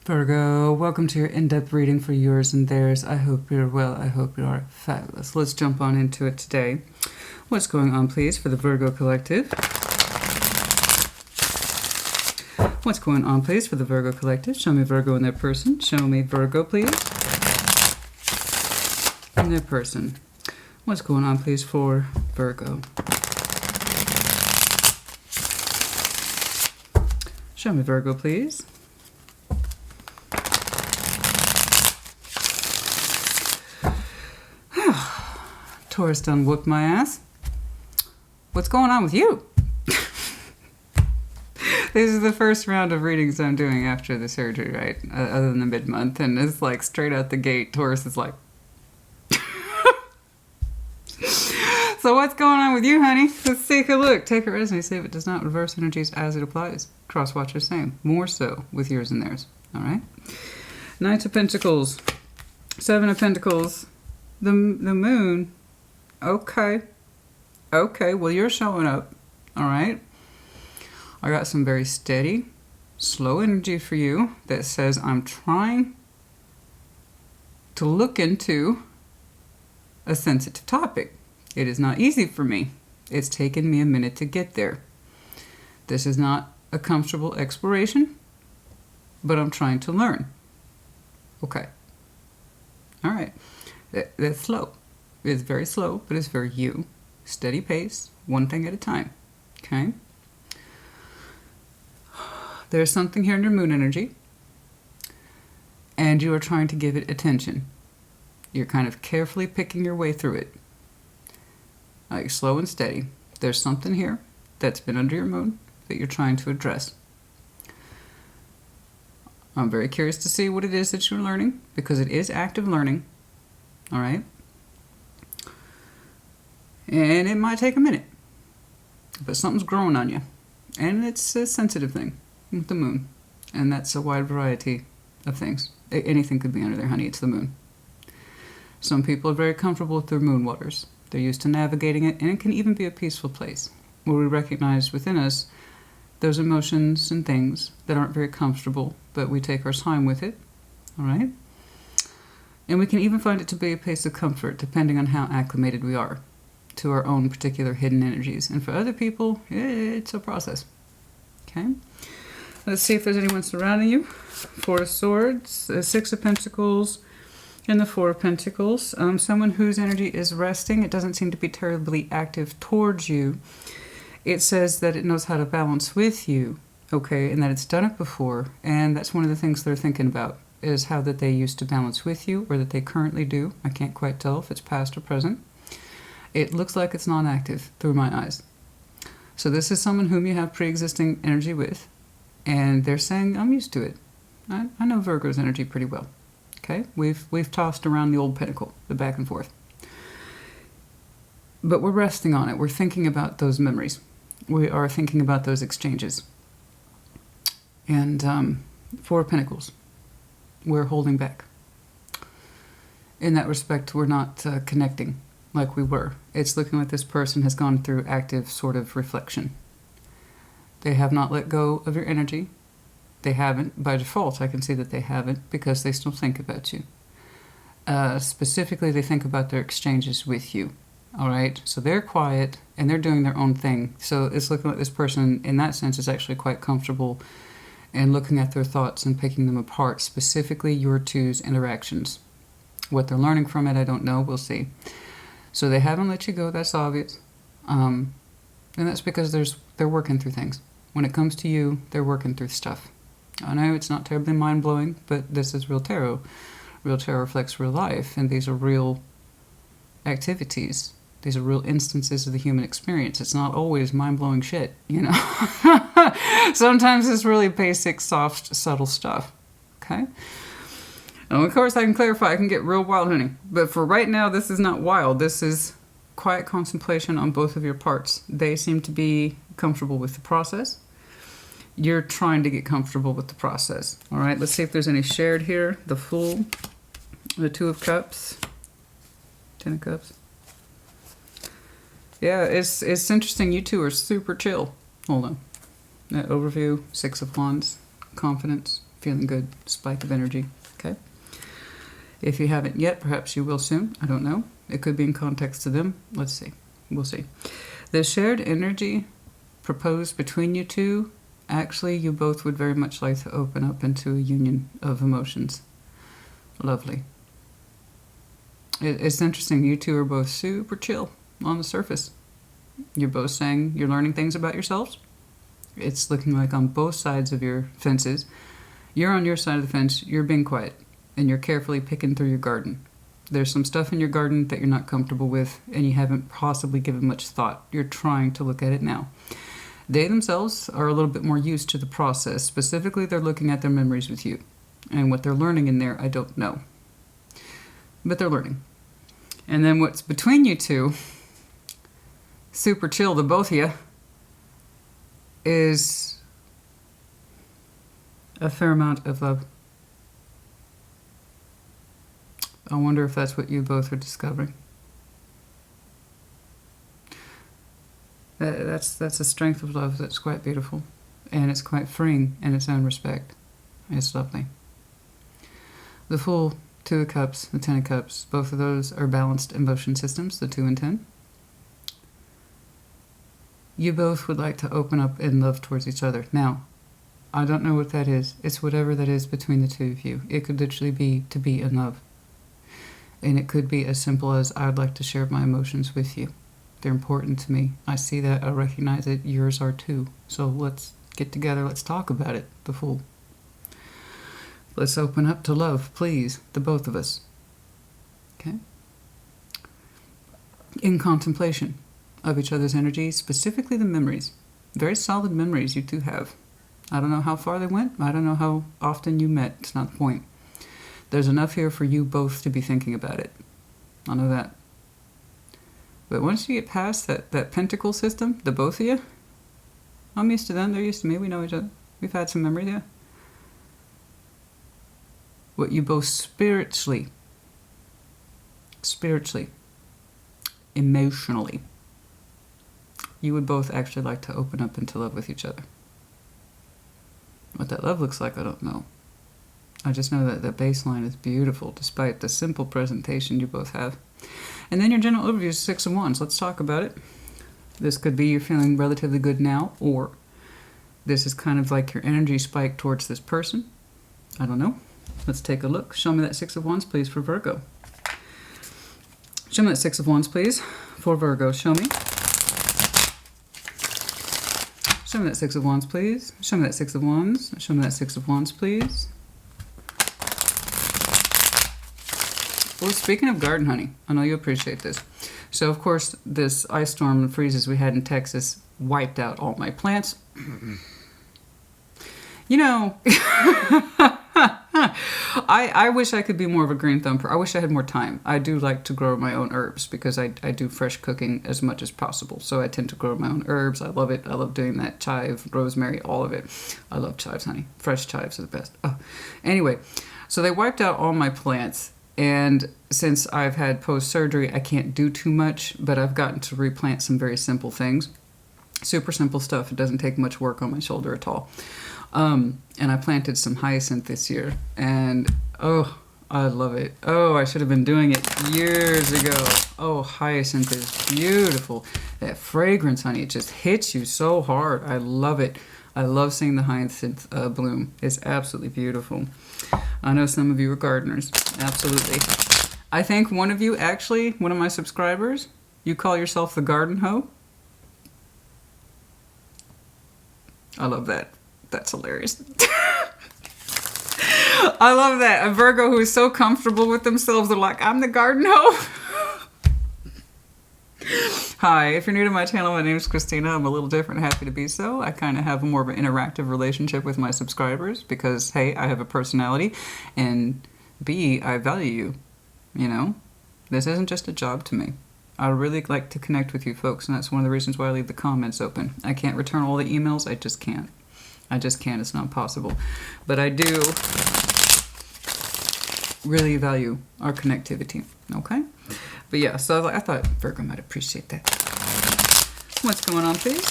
Virgo, welcome to your in-depth reading for yours and theirs. I hope you're well. I hope you are fabulous. Let's jump on into it today. What's going on, please, for the Virgo collective? What's going on, please, for the Virgo collective? Show me Virgo in their person. Show me Virgo, please. In their person. What's going on, please, for Virgo? Show me Virgo, please. Taurus done whooped my ass. What's going on with you? This is the first round of readings I'm doing after the surgery, right? Other than the mid-month. And it's like straight out the gate, Taurus is like... So what's going on with you, honey? Let's take a look. Take a resonate. See if it does not reverse energies as it applies. Cross-watcher same. More so with yours and theirs. All right? Knight of Pentacles. Seven of Pentacles. The moon... Okay, well, you're showing up, all right? I got some very steady, slow energy for you that says I'm trying to look into a sensitive topic. It is not easy for me. It's taken me a minute to get there. This is not a comfortable exploration, but I'm trying to learn. Okay. All right. That's slow. It's very slow, but it's very you. Steady pace, one thing at a time. Okay? There's something here in your moon energy, and you are trying to give it attention. You're kind of carefully picking your way through it. Like slow and steady. There's something here that's been under your moon that you're trying to address. I'm very curious to see what it is that you're learning, because it is active learning. All right? And it might take a minute, but something's growing on you. And it's a sensitive thing with the moon. And that's a wide variety of things. Anything could be under there, honey. It's the moon. Some people are very comfortable with their moon waters. They're used to navigating it, and it can even be a peaceful place where we recognize within us those emotions and things that aren't very comfortable, but we take our time with it. All right? And we can even find it to be a place of comfort, depending on how acclimated we are to our own particular hidden energies. And for other people, it's a process. Okay? Let's see if there's anyone surrounding you. Four of Swords, Six of Pentacles, and the Four of Pentacles. Someone whose energy is resting. It doesn't seem to be terribly active towards you. It says that it knows how to balance with you, okay, and that it's done it before. And that's one of the things they're thinking about, is how that they used to balance with you, or that they currently do. I can't quite tell if it's past or present. It looks like it's non-active through my eyes. So this is someone whom you have pre-existing energy with, and they're saying, I'm used to it. I know Virgo's energy pretty well. Okay? We've tossed around the old pentacle, the back and forth. But we're resting on it. We're thinking about those memories. We are thinking about those exchanges. And Four of Pentacles. We're holding back. In that respect, we're not connecting like we were. It's looking like this person has gone through active sort of reflection. They have not let go of your energy. They haven't. By default, I can see that they haven't, because they still think about you. Specifically, they think about their exchanges with you. All right? So they're quiet, and they're doing their own thing. So it's looking like this person, in that sense, is actually quite comfortable in looking at their thoughts and picking them apart, specifically your two's interactions. What they're learning from it, I don't know. We'll see. So they haven't let you go, that's obvious. And that's because they're working through things. When it comes to you, they're working through stuff. I know it's not terribly mind-blowing, but this is real tarot. Real tarot reflects real life, and these are real activities. These are real instances of the human experience. It's not always mind-blowing shit, you know. Sometimes it's really basic, soft, subtle stuff. Okay? And of course, I can clarify, I can get real wild, honey. But for right now, this is not wild. This is quiet contemplation on both of your parts. They seem to be comfortable with the process. You're trying to get comfortable with the process. All right, let's see if there's any shared here. The Fool, the Two of Cups, Ten of Cups. Yeah, it's interesting. You two are super chill. Hold on. Overview, Six of Wands, confidence, feeling good, spike of energy. Okay. If you haven't yet, perhaps you will soon. I don't know. It could be in context to them. Let's see. We'll see. The shared energy proposed between you two, actually, you both would very much like to open up into a union of emotions. Lovely. It's interesting. You two are both super chill on the surface. You're both saying you're learning things about yourselves. It's looking like on both sides of your fences. You're on your side of the fence. You're being quiet. And you're carefully picking through your garden. There's some stuff in your garden that you're not comfortable with, and you haven't possibly given much thought. You're trying to look at it now. They themselves are a little bit more used to the process. Specifically, they're looking at their memories with you. And what they're learning in there, I don't know. But they're learning. And then what's between you two, super chill, the both of you, is a fair amount of love. I wonder if that's what you both are discovering. That's a strength of love that's quite beautiful. And it's quite freeing in its own respect. It's lovely. The Fool, Two of Cups, the Ten of Cups, both of those are balanced emotion systems, the 2 and 10. You both would like to open up in love towards each other. Now, I don't know what that is. It's whatever that is between the two of you. It could literally be to be in love. And it could be as simple as, I'd like to share my emotions with you. They're important to me. I see that. I recognize it. Yours are too. So let's get together. Let's talk about it. The Fool. Let's open up to love, please. The both of us. Okay? In contemplation of each other's energy, specifically the memories. Very solid memories you two have. I don't know how far they went. I don't know how often you met. It's not the point. There's enough here for you both to be thinking about it. I know that. But once you get past that pentacle system, the both of you, I'm used to them, they're used to me, we know each other. We've had some memory there. What you both spiritually, emotionally, you would both actually like to open up into love with each other. What that love looks like, I don't know. I just know that the baseline is beautiful, despite the simple presentation you both have. And then your general overview is 6 of Wands. Let's talk about it. This could be you're feeling relatively good now, or this is kind of like your energy spike towards this person. I don't know. Let's take a look. Show me that 6 of Wands, please, for Virgo. Show me that 6 of Wands, please, for Virgo. Show me. Show me that 6 of Wands, please. Show me that 6 of Wands. Show me that 6 of Wands, please. Well, speaking of garden, honey, I know you appreciate this. So, of course, this ice storm and freezes we had in Texas wiped out all my plants. You know, I wish I could be more of a green thumper. I wish I had more time. I do like to grow my own herbs because I do fresh cooking as much as possible. So I tend to grow my own herbs. I love it. I love doing that. Chive, rosemary, all of it. I love chives, honey. Fresh chives are the best. Oh. Anyway, so they wiped out all my plants. And since I've had post-surgery, I can't do too much, but I've gotten to replant some very simple things. Super simple stuff. It doesn't take much work on my shoulder at all. And I planted some hyacinth this year, and oh, I love it. Oh, I should have been doing it years ago. Oh, hyacinth is beautiful. That fragrance, honey, it just hits you so hard. I love it. I love seeing the hyacinth bloom. It's absolutely beautiful. I know some of you are gardeners. Absolutely. I think one of you, actually, one of my subscribers, you call yourself the garden hoe. I love that. That's hilarious. I love that. A Virgo who is so comfortable with themselves, they're like, I'm the garden hoe. Hi, if you're new to my channel, my name is Christina. I'm a little different, happy to be so. I kind of have more of an interactive relationship with my subscribers because, hey, I have a personality, and B, I value you, you know? This isn't just a job to me. I really like to connect with you folks, and that's one of the reasons why I leave the comments open. I can't return all the emails. I just can't. I just can't. It's not possible. But I do really value our connectivity, okay? But yeah, so I thought Virgo might appreciate that. What's going on, please?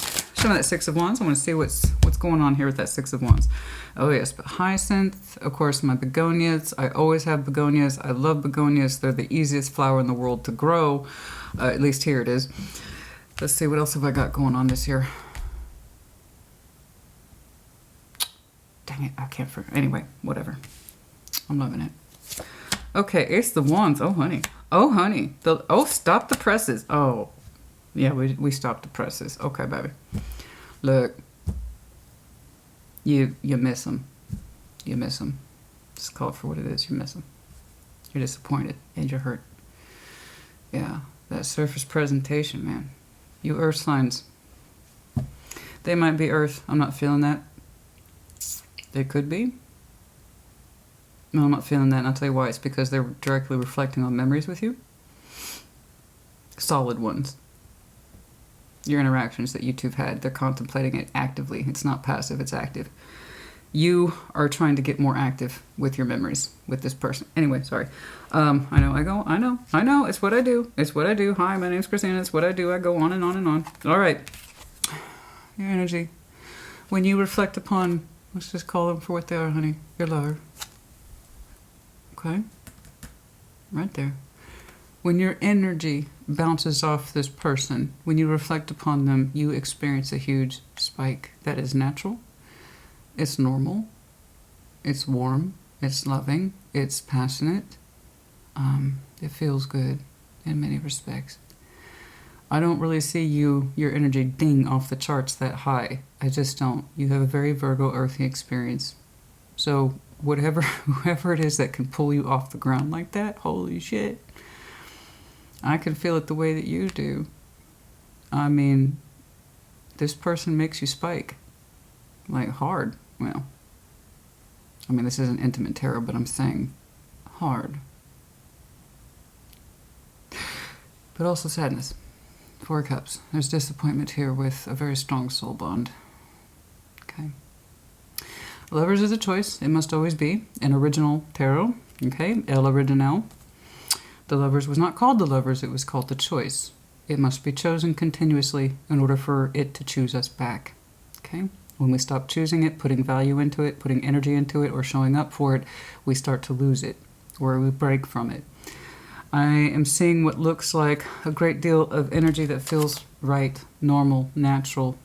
some of that Six of Wands. I want to see what's going on here with that Six of Wands. Oh yes, but hyacinth, of course, my begonias. I always have begonias. I love begonias. They're the easiest flower in the world to grow. At least here it is. Let's see, what else have I got going on this year? Dang it, I can't forget. Anyway, whatever. I'm loving it. Okay, Ace of Wands. Oh, honey. Oh, honey. Oh, stop the presses. Oh, yeah, we stopped the presses. Okay, baby. Look. You miss them. You miss them. Just call it for what it is. You miss them. You're disappointed and you're hurt. Yeah, that surface presentation, man. You earth signs. They might be earth. I'm not feeling that. They could be. No, I'm not feeling that, and I'll tell you why. It's because they're directly reflecting on memories with you. Solid ones. Your interactions that you two have had, they're contemplating it actively. It's not passive, it's active. You are trying to get more active with your memories with this person. Anyway, sorry. I know. It's what I do. It's what I do. Hi, my name's Christina. It's what I do. I go on and on and on. All right. Your energy. When you reflect upon, let's just call them for what they are, honey. Your lover. Okay? Right there. When your energy bounces off this person, when you reflect upon them, you experience a huge spike. That is natural. It's normal. It's warm. It's loving. It's passionate. It feels good in many respects. I don't really see your energy ding off the charts that high. I just don't. You have a very Virgo earthy experience. So whoever it is that can pull you off the ground like that, holy shit. I can feel it the way that you do. I mean, this person makes you spike. Like hard. Well, I mean, this isn't intimate tarot, but I'm saying hard. But also sadness. Four of Cups. There's disappointment here with a very strong soul bond. Okay. Lovers is a choice. It must always be an original tarot. Okay. El Original. The Lovers was not called the Lovers. It was called the choice. It must be chosen continuously in order for it to choose us back. Okay. When we stop choosing it, putting value into it, putting energy into it, or showing up for it, we start to lose it, or we break from it. I am seeing what looks like a great deal of energy that feels right, normal, natural.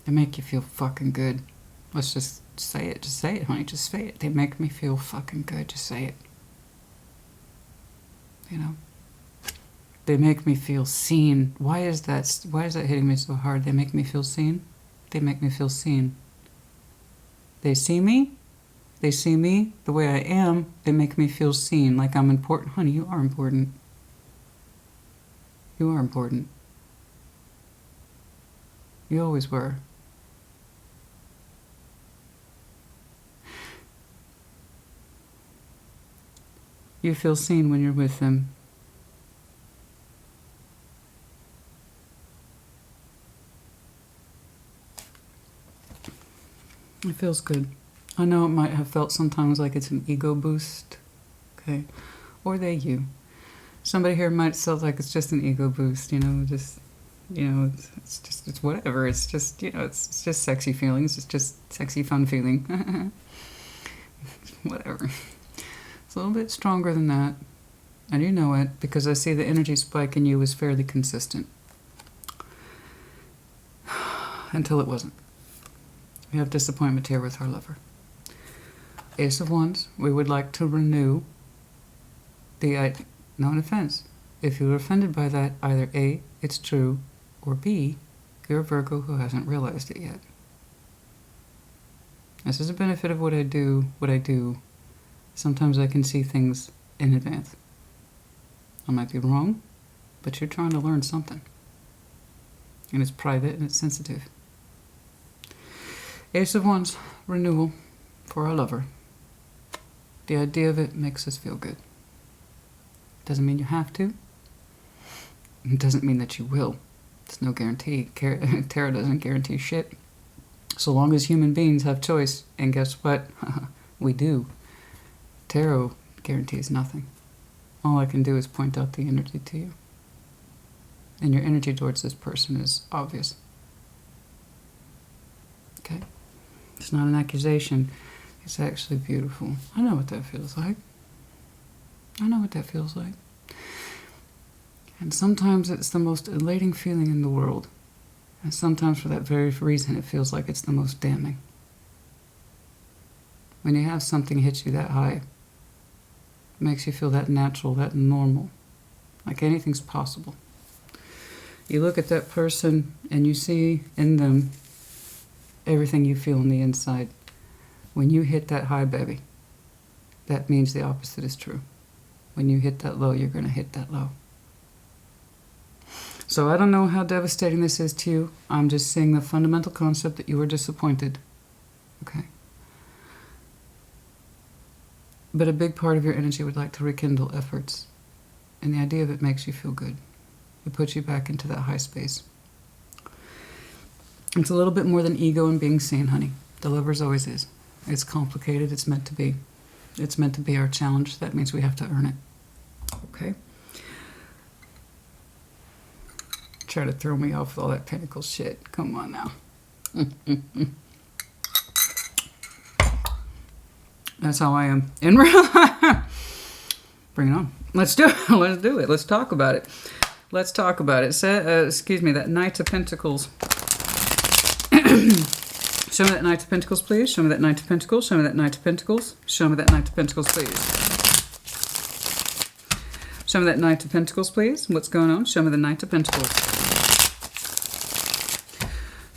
They make you feel fucking good. Let's just say it. Just say it, honey. Just say it. They make me feel fucking good. Just say it. You know? They make me feel seen. Why is that hitting me so hard? They make me feel seen? They make me feel seen. They see me. They see me the way I am. They make me feel seen, like I'm important. Honey, you are important. You are important. You always were. You feel seen when you're with them. It feels good. I know it might have felt sometimes like it's an ego boost, okay? Or you. Somebody here might feel like it's just an ego boost, you know, it's whatever. It's just, it's just sexy feelings. It's just sexy, fun feeling. Whatever. It's a little bit stronger than that. And you know it, because I see the energy spike in you is fairly consistent. Until it wasn't. We have disappointment here with our lover. Ace of Wands, we would like to renew the, no offense, if you were offended by that, either A, it's true, or B, you're a Virgo who hasn't realized it yet. This is a benefit of what I do. Sometimes I can see things in advance. I might be wrong, but you're trying to learn something. And it's private and it's sensitive. Ace of Wands, renewal for our lover. The idea of it makes us feel good. Doesn't mean you have to. It doesn't mean that you will. It's no guarantee. Tarot doesn't guarantee shit. So long as human beings have choice, and guess what? We do. Tarot guarantees nothing. All I can do is point out the energy to you. And your energy towards this person is obvious. Okay? It's not an accusation. It's actually beautiful. I know what that feels like. I know what that feels like. And sometimes it's the most elating feeling in the world. And sometimes for that very reason it feels like it's the most damning. When you have something hit you that high, it makes you feel that natural, that normal, like anything's possible. You look at that person and you see in them everything you feel on the inside. When you hit that high, baby, that means the opposite is true. When you hit that low, you're going to hit that low. So I don't know how devastating this is to you. I'm just seeing the fundamental concept that you were disappointed. Okay? But a big part of your energy would like to rekindle efforts. And the idea of it makes you feel good. It puts you back into that high space. It's a little bit more than ego and being seen, honey. The Lovers always is. It's complicated. It's meant to be. It's meant to be our challenge. That means we have to earn it. Okay? Try to throw me off with all that Pentacles shit. Come on now. That's how I am in real life. Bring it on. Let's do it. Let's do it. Let's talk about it. Let's talk about it. Excuse me, that Knight of Pentacles. Show me that Knight of Pentacles, please. Show me that Knight of Pentacles. Show me that Knight of Pentacles. Show me that Knight of Pentacles, please. Show me that Knight of Pentacles, please. What's going on? Show me the Knight of Pentacles.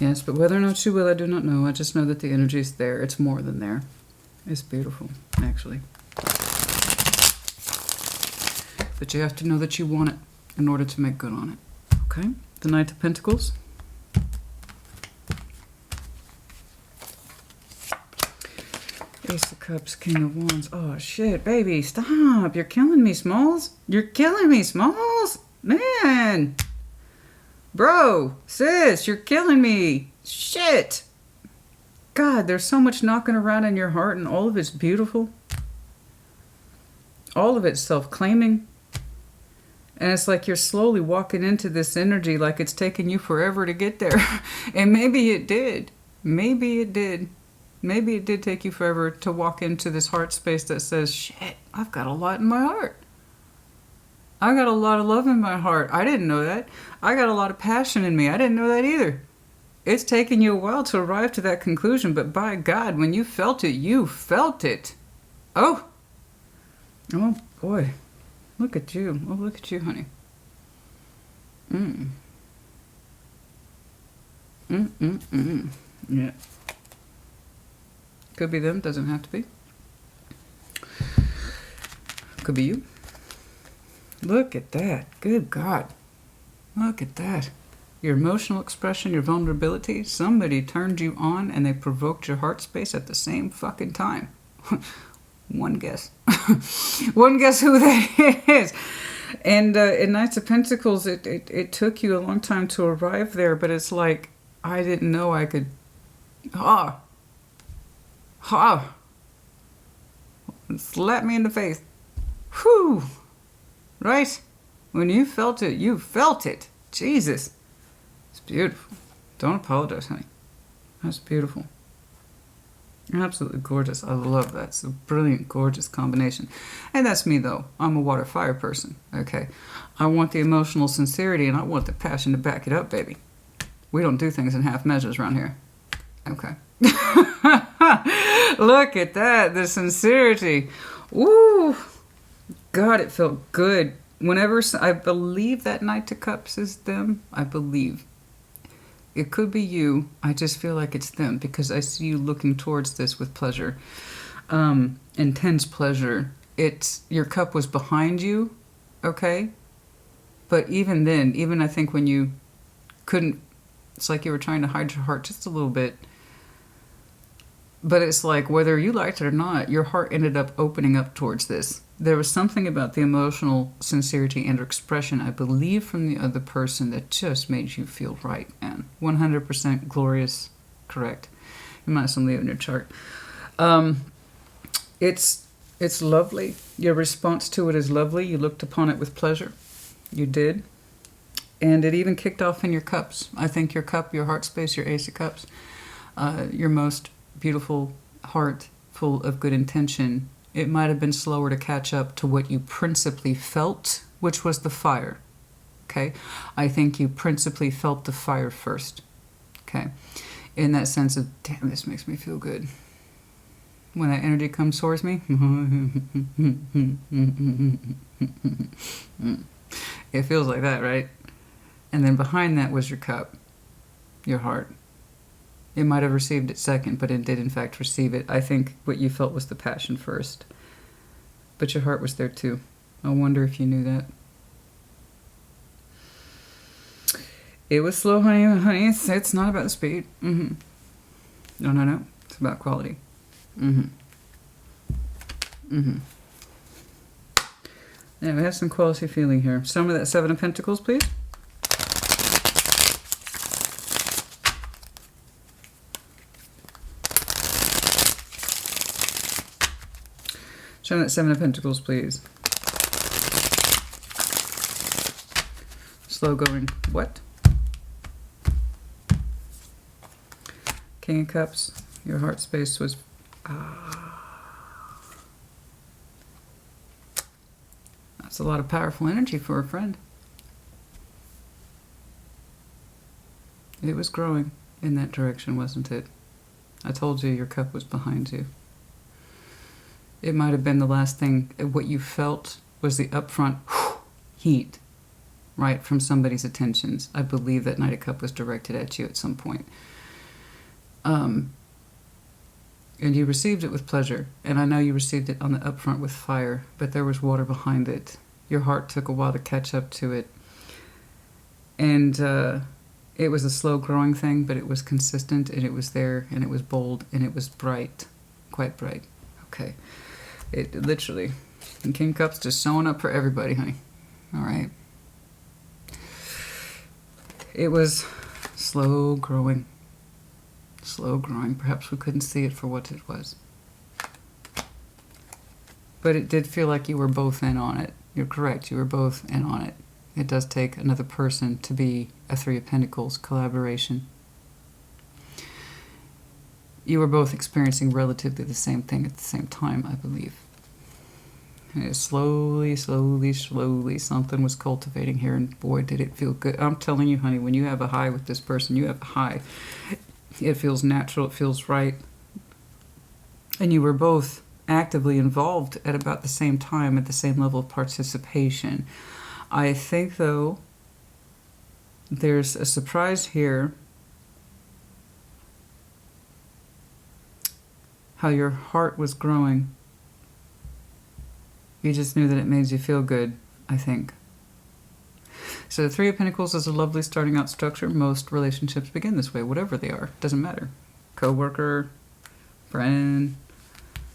Yes, but whether or not you will, I do not know. I just know that the energy is there. It's more than there. It's beautiful, actually. But you have to know that you want it in order to make good on it. Okay? The Knight of Pentacles. Ace of Cups, King of Wands. Oh, shit, baby, stop. You're killing me, Smalls. You're killing me, Smalls. Man. Bro, sis, you're killing me. Shit. God, there's so much knocking around in your heart, and all of it's beautiful. All of it's self-claiming. And it's like you're slowly walking into this energy like it's taking you forever to get there. And maybe it did. Maybe it did. Maybe it did take you forever to walk into this heart space that says, shit, I've got a lot in my heart. I got a lot of love in my heart. I didn't know that. I got a lot of passion in me. I didn't know that either. It's taken you a while to arrive to that conclusion, but by God, when you felt it, you felt it. Oh. Oh, boy. Look at you. Oh, look at you, honey. Yeah. Could be them. Doesn't have to be. Could be you. Look at that. Good God. Look at that. Your emotional expression, your vulnerability. Somebody turned you on and they provoked your heart space at the same fucking time. One guess. One guess who that is. And in Knights of Pentacles, it took you a long time to arrive there, but it's like, I didn't know I could... Slap me in the face. Whew. Right? When you felt it, you felt it. Jesus. It's beautiful. Don't apologize, honey. That's beautiful. Absolutely gorgeous. I love that. It's a brilliant, gorgeous combination. And that's me, though. I'm a water fire person. Okay? I want the emotional sincerity and I want the passion to back it up, baby. We don't do things in half measures around here. Okay. Look at that. The sincerity. Ooh. God, it felt good. Whenever, I believe that Knight of Cups is them. I believe. It could be you. I just feel like it's them because I see you looking towards this with pleasure. Intense pleasure. Your cup was behind you, okay? But even then, even I think when you couldn't, it's like you were trying to hide your heart just a little bit. But it's like whether you liked it or not, your heart ended up opening up towards this. There was something about the emotional sincerity and expression, I believe, from the other person that just made you feel right, man. 100% glorious, correct. You might have some Leo in your chart. It's lovely. Your response to it is lovely. You looked upon it with pleasure. You did. And it even kicked off in your cups. I think your cup, your heart space, your Ace of Cups. Your most beautiful heart full of good intention, it might have been slower to catch up to what you principally felt, which was the fire. Okay? I think you principally felt the fire first. Okay? In that sense of, damn, this makes me feel good. When that energy comes towards me, it feels like that, right? And then behind that was your cup, your heart. It might have received it second, but it did in fact receive it. I think what you felt was the passion first. But your heart was there too. I wonder if you knew that. It was slow, honey. Honey, it's not about the speed. No. It's about quality. Now we have some quality feeling here. Some of that Seven of Pentacles, please. Show me that Seven of Pentacles, please. Slow going. What? King of Cups. Your heart space was... That's a lot of powerful energy for a friend. It was growing in that direction, wasn't it? I told you your cup was behind you. It might have been the last thing. What you felt was the upfront heat, right, from somebody's attentions. I believe that Knight of Cup was directed at you at some point. And you received it with pleasure. And I know you received it on the upfront with fire, but there was water behind it. Your heart took a while to catch up to it. And it was a slow growing thing, but it was consistent, and it was there, and it was bold, and it was bright. Quite bright. Okay. It literally, and King Cups just showing up for everybody, honey. All right. It was slow growing. Slow growing. Perhaps we couldn't see it for what it was. But it did feel like you were both in on it. You're correct. You were both in on it. It does take another person to be a Three of Pentacles collaboration. You were both experiencing relatively the same thing at the same time, I believe. And slowly, something was cultivating here, and boy, did it feel good. I'm telling you, honey, when you have a high with this person, you have a high. It feels natural, it feels right. And you were both actively involved at about the same time, at the same level of participation. I think, though, there's a surprise here. How your heart was growing. You just knew that it made you feel good, I think. So the Three of Pentacles is a lovely starting out structure. Most relationships begin this way, whatever they are. Doesn't matter. Co-worker, friend,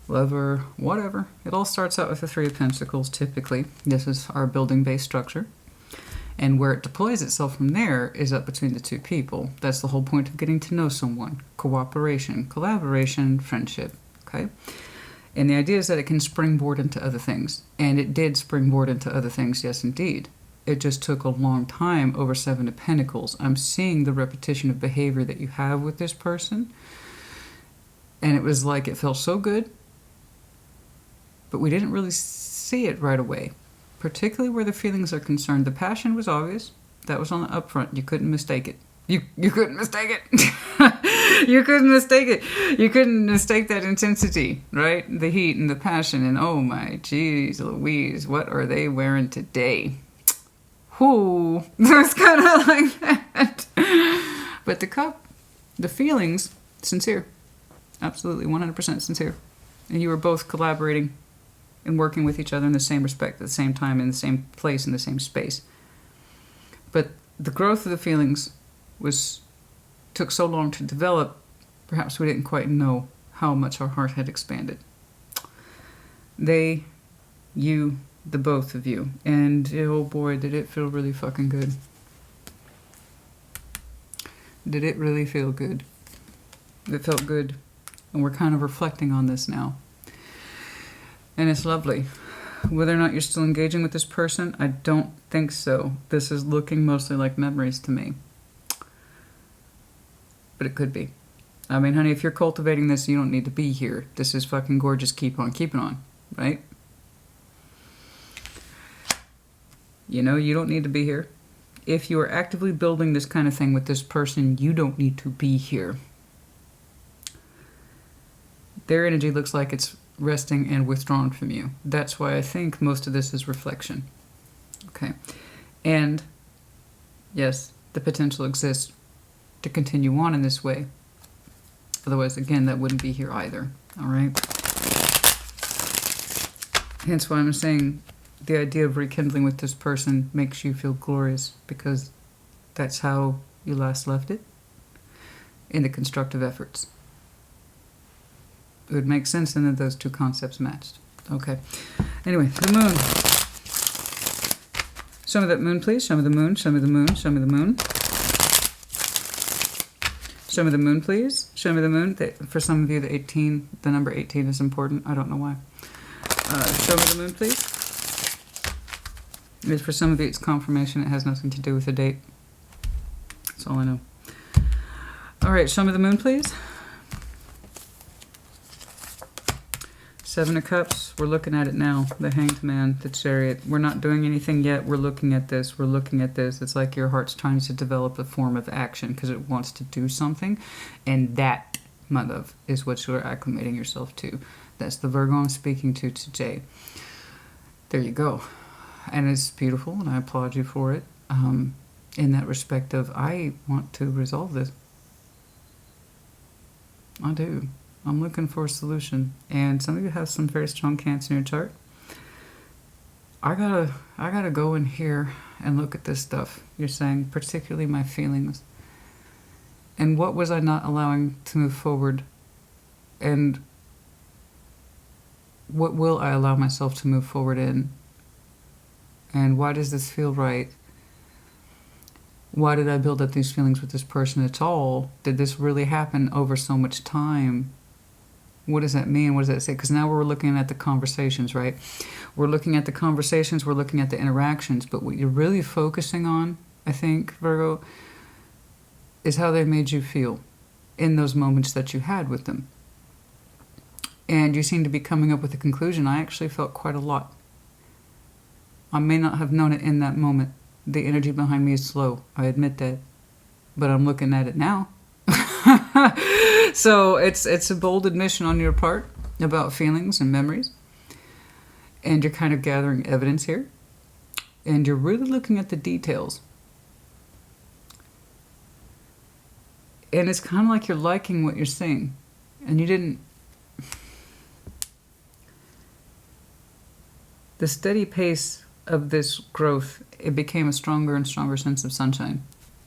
lover, whatever. It all starts out with the Three of Pentacles, typically. This is our building-based structure. And where it deploys itself from there is up between the two people. That's the whole point of getting to know someone. Cooperation, collaboration, friendship. Okay? And the idea is that it can springboard into other things. And it did springboard into other things, yes indeed. It just took a long time over Seven of Pentacles. I'm seeing the repetition of behavior that you have with this person. And it was like it felt so good. But we didn't really see it right away. Particularly where the feelings are concerned. The passion was obvious. That was on the upfront. You couldn't mistake it. You couldn't mistake it. You couldn't mistake it. You couldn't mistake that intensity, right? The heat and the passion. And oh my, geez, Louise, what are they wearing today? Whoo, it's kind of like that. But the cup, the feelings, sincere. Absolutely, 100% sincere. And you were both collaborating and working with each other in the same respect, at the same time, in the same place, in the same space. But the growth of the feelings took so long to develop, perhaps we didn't quite know how much our heart had expanded. They, you, the both of you. And oh boy, did it feel really fucking good. Did it really feel good? It felt good. And we're kind of reflecting on this now. And it's lovely. Whether or not you're still engaging with this person, I don't think so. This is looking mostly like memories to me. But it could be. I mean, honey, if you're cultivating this, you don't need to be here. This is fucking gorgeous. Keep on keeping on, right? You know, you don't need to be here. If you are actively building this kind of thing with this person, you don't need to be here. Their energy looks like it's resting and withdrawn from you. That's why I think most of this is reflection. Okay. And yes, the potential exists to continue on in this way. Otherwise, again, that wouldn't be here either. All right. Hence why I'm saying the idea of rekindling with this person makes you feel glorious, because that's how you last left it in the constructive efforts. It would make sense then that those two concepts matched. Okay. Anyway, the moon. Show me that moon, please. Show me the moon. Show me the moon. Show me the moon. Show me the moon, please. Show me the moon. For some of you, the number 18 is important. I don't know why. Show me the moon, please. For some of you, it's confirmation. It has nothing to do with the date. That's all I know. All right, show me the moon, please. Seven of Cups. We're looking at it now. The Hanged Man, the Chariot. We're not doing anything yet. We're looking at this. We're looking at this. It's like your heart's trying to develop a form of action because it wants to do something. And that, my love, is what you're acclimating yourself to. That's the Virgo I'm speaking to today. There you go. And it's beautiful, and I applaud you for it. In that respect of, I want to resolve this. I do. I'm looking for a solution. And some of you have some very strong Cancer in your chart. I gotta go in here and look at this stuff you're saying, particularly my feelings. And what was I not allowing to move forward? And what will I allow myself to move forward in? And why does this feel right? Why did I build up these feelings with this person at all? Did this really happen over so much time? What does that mean? What does that say? Because now we're looking at the conversations, right? We're looking at the conversations, we're looking at the interactions, but what you're really focusing on, I think, Virgo, is how they made you feel in those moments that you had with them. And you seem to be coming up with a conclusion. I actually felt quite a lot. I may not have known it in that moment. The energy behind me is slow. I admit that. But I'm looking at it now. So it's a bold admission on your part about feelings and memories. And you're kind of gathering evidence here. And you're really looking at the details. And it's kind of like you're liking what you're seeing. And you didn't... The steady pace of this growth, it became a stronger and stronger sense of sunshine,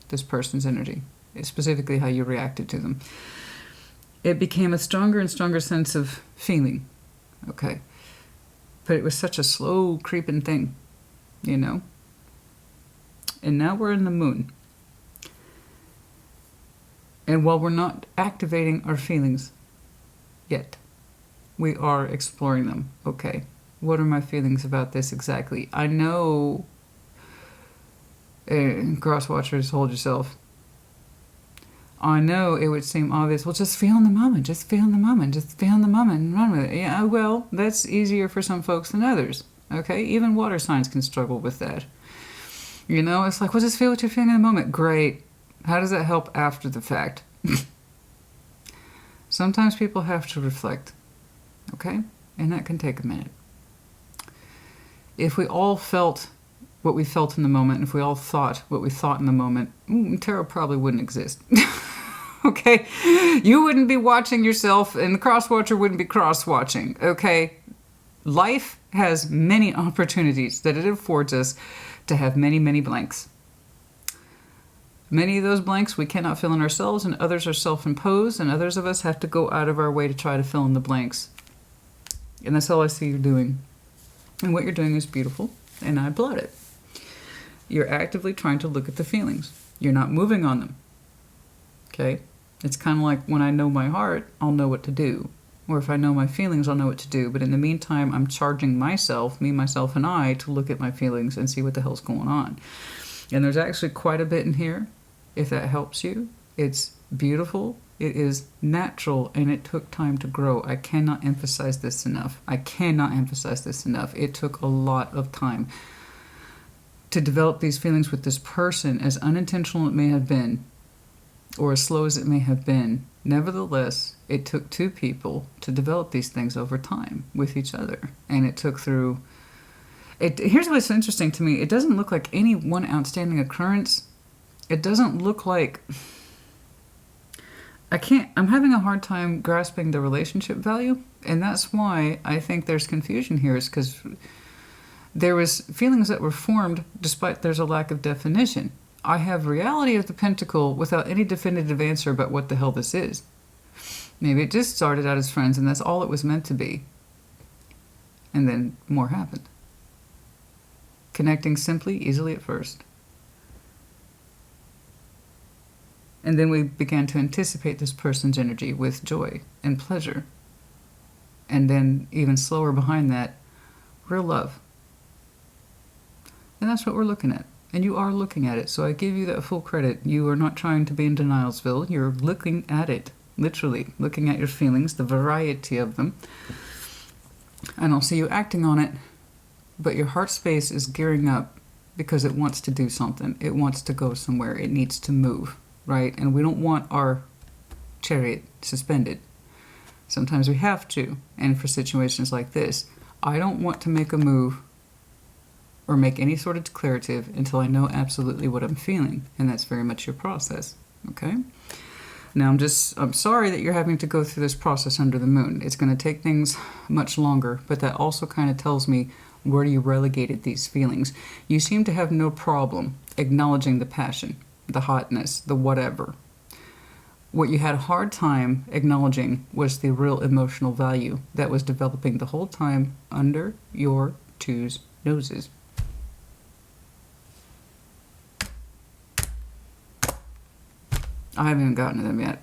this person's energy. It's specifically how you reacted to them. It became a stronger and stronger sense of feeling, okay? But it was such a slow creeping thing, you know? And now we're in the moon. And while we're not activating our feelings yet, we are exploring them, okay? What are my feelings about this exactly? I know, cross watchers, hold yourself. I know it would seem obvious. Well, just feel in the moment. Just feel in the moment. Just feel in the moment and run with it. Yeah, well, that's easier for some folks than others. Okay? Even water signs can struggle with that. You know, it's like, well, just feel what you're feeling in the moment. Great. How does that help after the fact? Sometimes people have to reflect. Okay? And that can take a minute. If we all felt what we felt in the moment, if we all thought what we thought in the moment, tarot probably wouldn't exist. Okay? You wouldn't be watching yourself, and the cross-watcher wouldn't be cross-watching. Okay? Life has many opportunities that it affords us to have many, many blanks. Many of those blanks we cannot fill in ourselves, and others are self-imposed, and others of us have to go out of our way to try to fill in the blanks. And that's all I see you doing. And what you're doing is beautiful, and I applaud it. You're actively trying to look at the feelings. You're not moving on them. Okay? It's kind of like when I know my heart, I'll know what to do. Or if I know my feelings, I'll know what to do. But in the meantime, I'm charging myself, me, myself, and I, to look at my feelings and see what the hell's going on. And there's actually quite a bit in here, if that helps you. It's beautiful. It is natural, and it took time to grow. I cannot emphasize this enough. I cannot emphasize this enough. It took a lot of time to develop these feelings with this person, as unintentional it may have been, or as slow as it may have been. Nevertheless, it took two people to develop these things over time with each other. And it took through... Here's what's interesting to me. It doesn't look like any one outstanding occurrence. It doesn't look like... I'm having a hard time grasping the relationship value. And that's why I think there's confusion here, is because there was feelings that were formed despite there's a lack of definition. I have reality of the pentacle without any definitive answer about what the hell this is. Maybe it just started out as friends and that's all it was meant to be. And then more happened. Connecting simply, easily at first. And then we began to anticipate this person's energy with joy and pleasure. And then even slower behind that, real love. And that's what we're looking at. And you are looking at it, so I give you that full credit. You are not trying to be in denialsville. You're looking at it, literally. Looking at your feelings, the variety of them. I don't see you acting on it, but your heart space is gearing up because it wants to do something. It wants to go somewhere. It needs to move, right? And we don't want our chariot suspended. Sometimes we have to, and for situations like this, I don't want to make a move or make any sort of declarative until I know absolutely what I'm feeling. And that's very much your process, okay? Now, I'm sorry that you're having to go through this process under the moon. It's going to take things much longer, but that also kind of tells me where you relegated these feelings. You seem to have no problem acknowledging the passion, the hotness, the whatever. What you had a hard time acknowledging was the real emotional value that was developing the whole time under your two's noses. I haven't even gotten to them yet.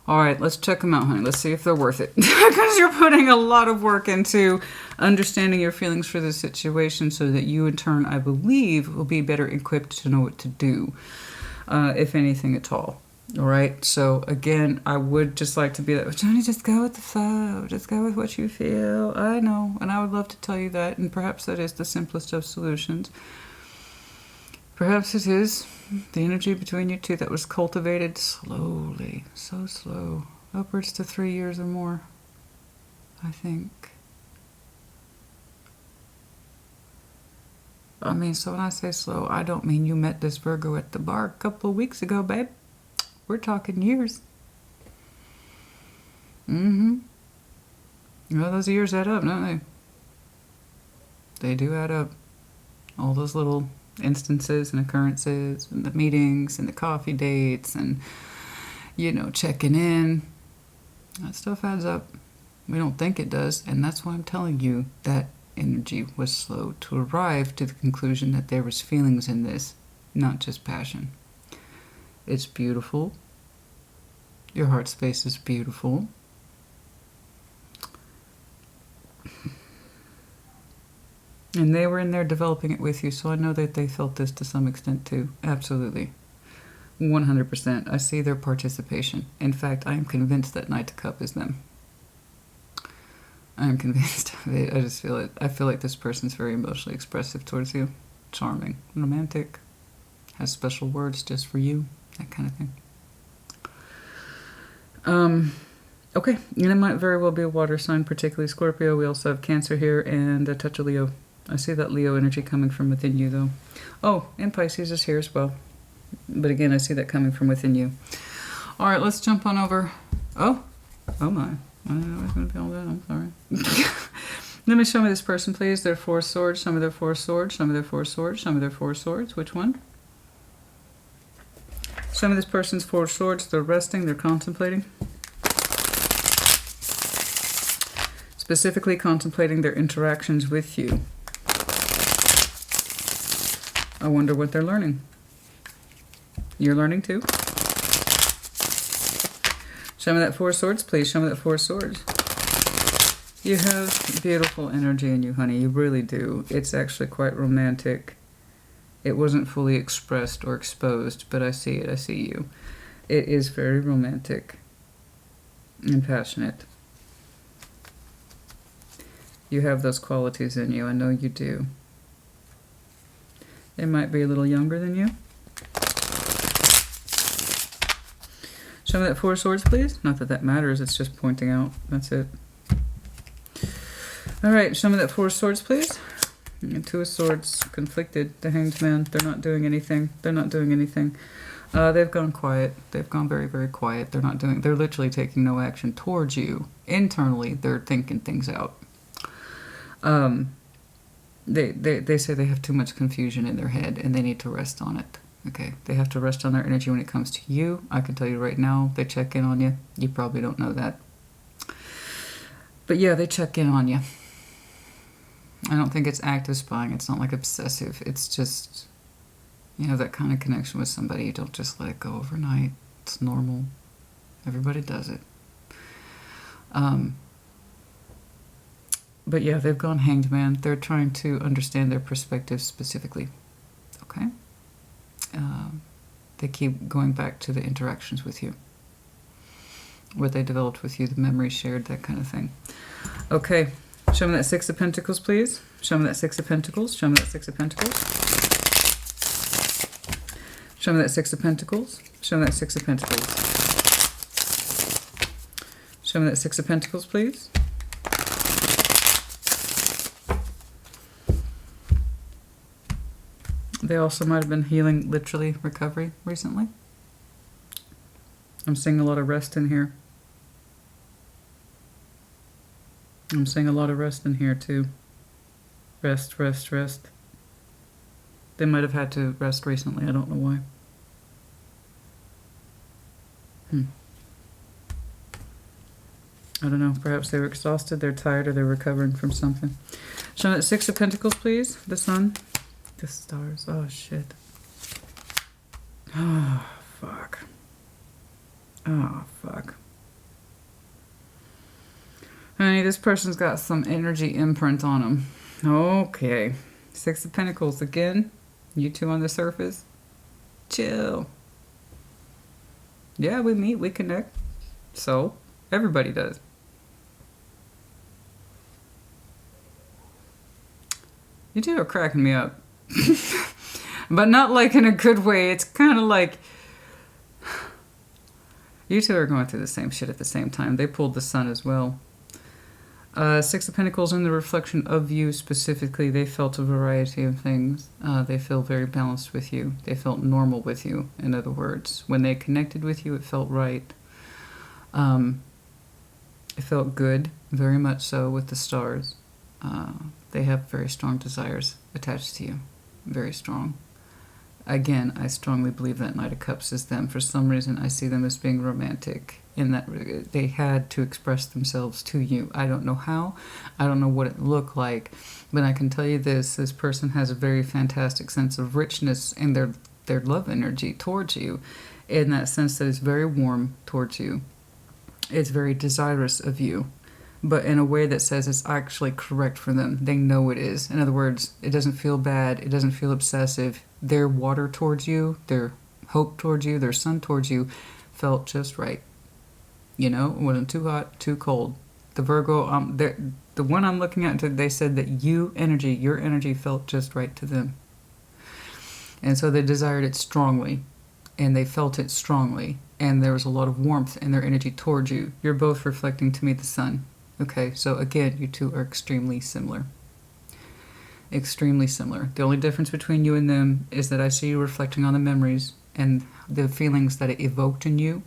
All right, let's check them out, honey. Let's see if they're worth it. Because you're putting a lot of work into understanding your feelings for this situation so that you, in turn, I believe, will be better equipped to know what to do, if anything at all. All right? So, again, I would just like to be like, Johnny, just go with the flow. Just go with what you feel. I know, and I would love to tell you that, and perhaps that is the simplest of solutions. Perhaps it is the energy between you two that was cultivated slowly, so slow, upwards to 3 years or more, I think. I mean, so when I say slow, I don't mean you met this Virgo at the bar a couple of weeks ago, babe. We're talking years. Well, those years add up, don't they? They do add up. All those little instances and occurrences and the meetings and the coffee dates and, you know, checking in. That stuff adds up. We don't think it does, and that's why I'm telling you that energy was slow to arrive to the conclusion that there was feelings in this, not just passion. It's beautiful. Your heart space is beautiful. And they were in there developing it with you, so I know that they felt this to some extent too. Absolutely. 100%. I see their participation. In fact, I am convinced that Knight of Cup is them. I am convinced of it. I just feel it. I feel like this person's very emotionally expressive towards you. Charming. Romantic. Has special words just for you. That kind of thing. Okay. And it might very well be a water sign, particularly Scorpio. We also have Cancer here and a touch of Leo. I see that Leo energy coming from within you, though. Oh, and Pisces is here as well. But again, I see that coming from within you. All right, let's jump on over. Oh my. I was going to be all that. I'm sorry. Let me show me this person, please. Their Four Swords. Show me their Four Swords. Show me their Four Swords. Show me their Four Swords. Which one? Show me this person's Four Swords. They're resting. They're contemplating. Specifically contemplating their interactions with you. I wonder what they're learning. You're learning too? Show me that Four Swords, please. Show me that Four Swords. You have beautiful energy in you, honey. You really do. It's actually quite romantic. It wasn't fully expressed or exposed, but I see it. I see you. It is very romantic and passionate. You have those qualities in you. I know you do. They might be a little younger than you. Show me that Four of Swords, please. Not that that matters. It's just pointing out. That's it. All right. Show me that Four of Swords, please. And Two of Swords, conflicted. The Hanged Man. They're not doing anything. They're not doing anything. They've gone quiet. They've gone very, very quiet. They're not doing. They're literally taking no action towards you. Internally, they're thinking things out. They say they have too much confusion in their head and they need to rest on it. Okay, they have to rest on their energy when it comes to you. I can tell you right now, they check in on you. You probably don't know that. But yeah, they check in on you. I don't think it's active spying. It's not like obsessive. It's just, you have that kind of connection with somebody. You don't just let it go overnight. It's normal. Everybody does it. But yeah, they've gone Hanged Man. They're trying to understand their perspective specifically. Okay? They keep going back to the interactions with you. What they developed with you, the memories shared, that kind of thing. Okay. Show me that Six of Pentacles, please. Show me that Six of Pentacles. Show me that Six of Pentacles. Show me that Six of Pentacles. Show me that Six of Pentacles. Show me that Six of Pentacles, please. They also might have been healing, literally, recovery recently. I'm seeing a lot of rest in here. I'm seeing a lot of rest in here, too. Rest, rest, rest. They might have had to rest recently. I don't know why. I don't know. Perhaps they were exhausted, they're tired, or they're recovering from something. Show me that Six of Pentacles, please. The Sun. The stars. Oh, shit. Oh, fuck. Oh, fuck. Honey, this person's got some energy imprint on them. Okay. Six of Pentacles again. You two on the surface. Chill. Yeah, we meet, we connect. So, everybody does. You two are cracking me up. But not like in a good way. It's kind of like you two are going through the same shit at the same time. They pulled the Sun as well. Six of Pentacles in the reflection of you specifically. They felt a variety of things. They feel very balanced with you. They felt normal with you, in other words. When they connected with you, it felt right. It felt good, very much so, with the stars. They have very strong desires attached to you. Very strong. Again, I strongly believe that Knight of Cups is them. For some reason, I see them as being romantic in that they had to express themselves to you. I don't know how. I don't know what it looked like. But I can tell you this. This person has a very fantastic sense of richness in their love energy towards you. In that sense that it's very warm towards you. It's very desirous of you. But in a way that says it's actually correct for them. They know it is. In other words, it doesn't feel bad. It doesn't feel obsessive. Their water towards you, their hope towards you, their sun towards you felt just right. You know, it wasn't too hot, too cold. The Virgo, the one I'm looking at, they said that your energy felt just right to them. And so they desired it strongly. And they felt it strongly. And there was a lot of warmth in their energy towards you. You're both reflecting to me the sun. Okay, so again, you two are extremely similar. Extremely similar. The only difference between you and them is that I see you reflecting on the memories and the feelings that it evoked in you.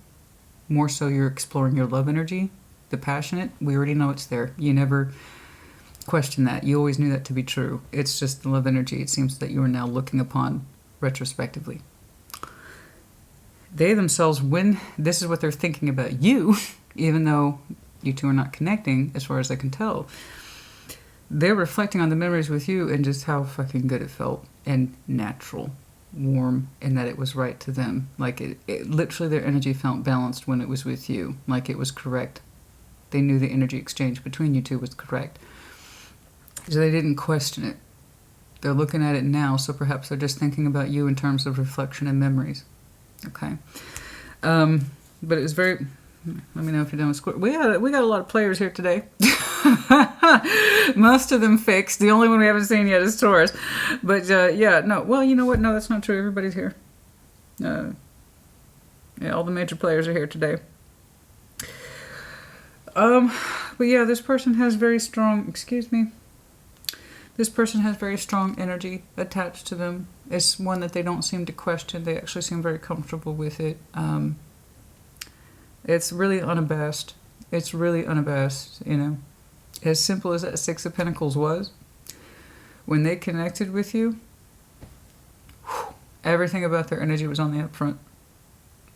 More so you're exploring your love energy, the passionate. We already know it's there. You never question that. You always knew that to be true. It's just the love energy. It seems that you are now looking upon retrospectively. They themselves, when this is what they're thinking about you, even though you two are not connecting, as far as I can tell. They're reflecting on the memories with you and just how fucking good it felt. And natural. Warm. And that it was right to them. Like, it literally their energy felt balanced when it was with you. Like, it was correct. They knew the energy exchange between you two was correct. So they didn't question it. They're looking at it now, so perhaps they're just thinking about you in terms of reflection and memories. Okay. But it was very... Let me know if you're done with Scorpio. We got a lot of players here today. Most of them fixed. The only one we haven't seen yet is Taurus. But yeah, no. Well, you know what? No, that's not true. Everybody's here. Yeah, all the major players are here today. But yeah, this person has very strong... Excuse me. This person has very strong energy attached to them. It's one that they don't seem to question. They actually seem very comfortable with it. It's really unabashed. It's really unabashed, you know. As simple as that Six of Pentacles was, when they connected with you, everything about their energy was on the up front.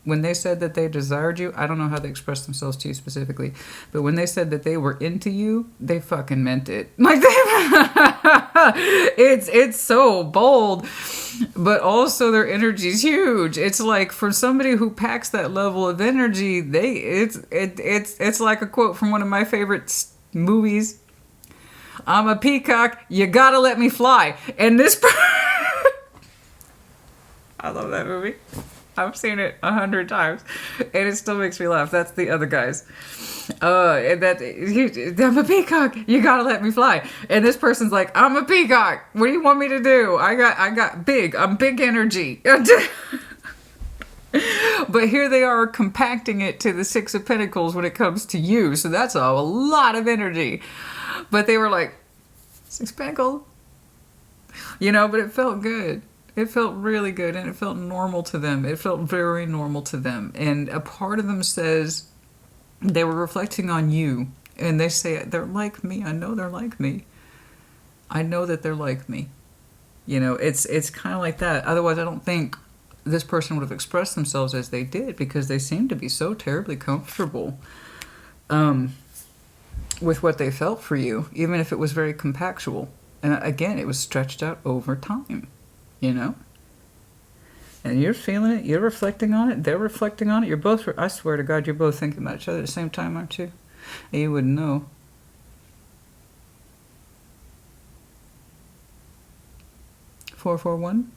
When they said that they desired you, I don't know how they expressed themselves to you specifically, but when they said that they were into you, they fucking meant it. Like it's so bold, but also their energy's huge. It's like for somebody who packs that level of energy, it's like a quote from one of my favorite movies. I'm a peacock, you gotta let me fly. And this I love that movie. I've seen it 100 times, and it still makes me laugh. That's the other guys. I'm a peacock. You gotta let me fly. And this person's like, I'm a peacock. What do you want me to do? I'm big energy. But here they are compacting it to the Six of Pentacles when it comes to you. So that's a lot of energy. But they were like, Six of Pentacles. You know, but it felt good. It felt really good, and it felt normal to them. It felt very normal to them. And a part of them says they were reflecting on you, and they say, they're like me. I know they're like me. I know that they're like me. You know, it's kind of like that. Otherwise, I don't think this person would have expressed themselves as they did, because they seemed to be so terribly comfortable with what they felt for you, even if it was very compactual. And again, it was stretched out over time. You know? And you're feeling it. You're reflecting on it. They're reflecting on it. You're both, I swear to God, you're both thinking about each other at the same time, aren't you? And you wouldn't know. Four, 4, 1.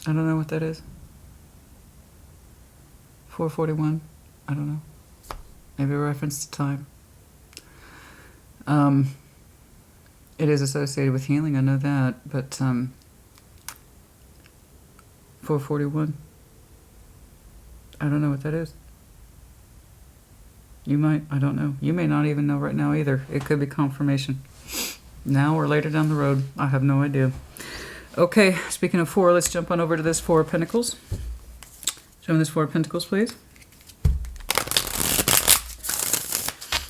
I don't know what that is. 441. I don't know. Maybe a reference to time. It is associated with healing, I know that, but 441, I don't know what that is. You might, I don't know. You may not even know right now either. It could be confirmation. Now or later down the road. I have no idea. Okay, speaking of 4, let's jump on over to this 4 of Pentacles. Show me this 4 of Pentacles, please.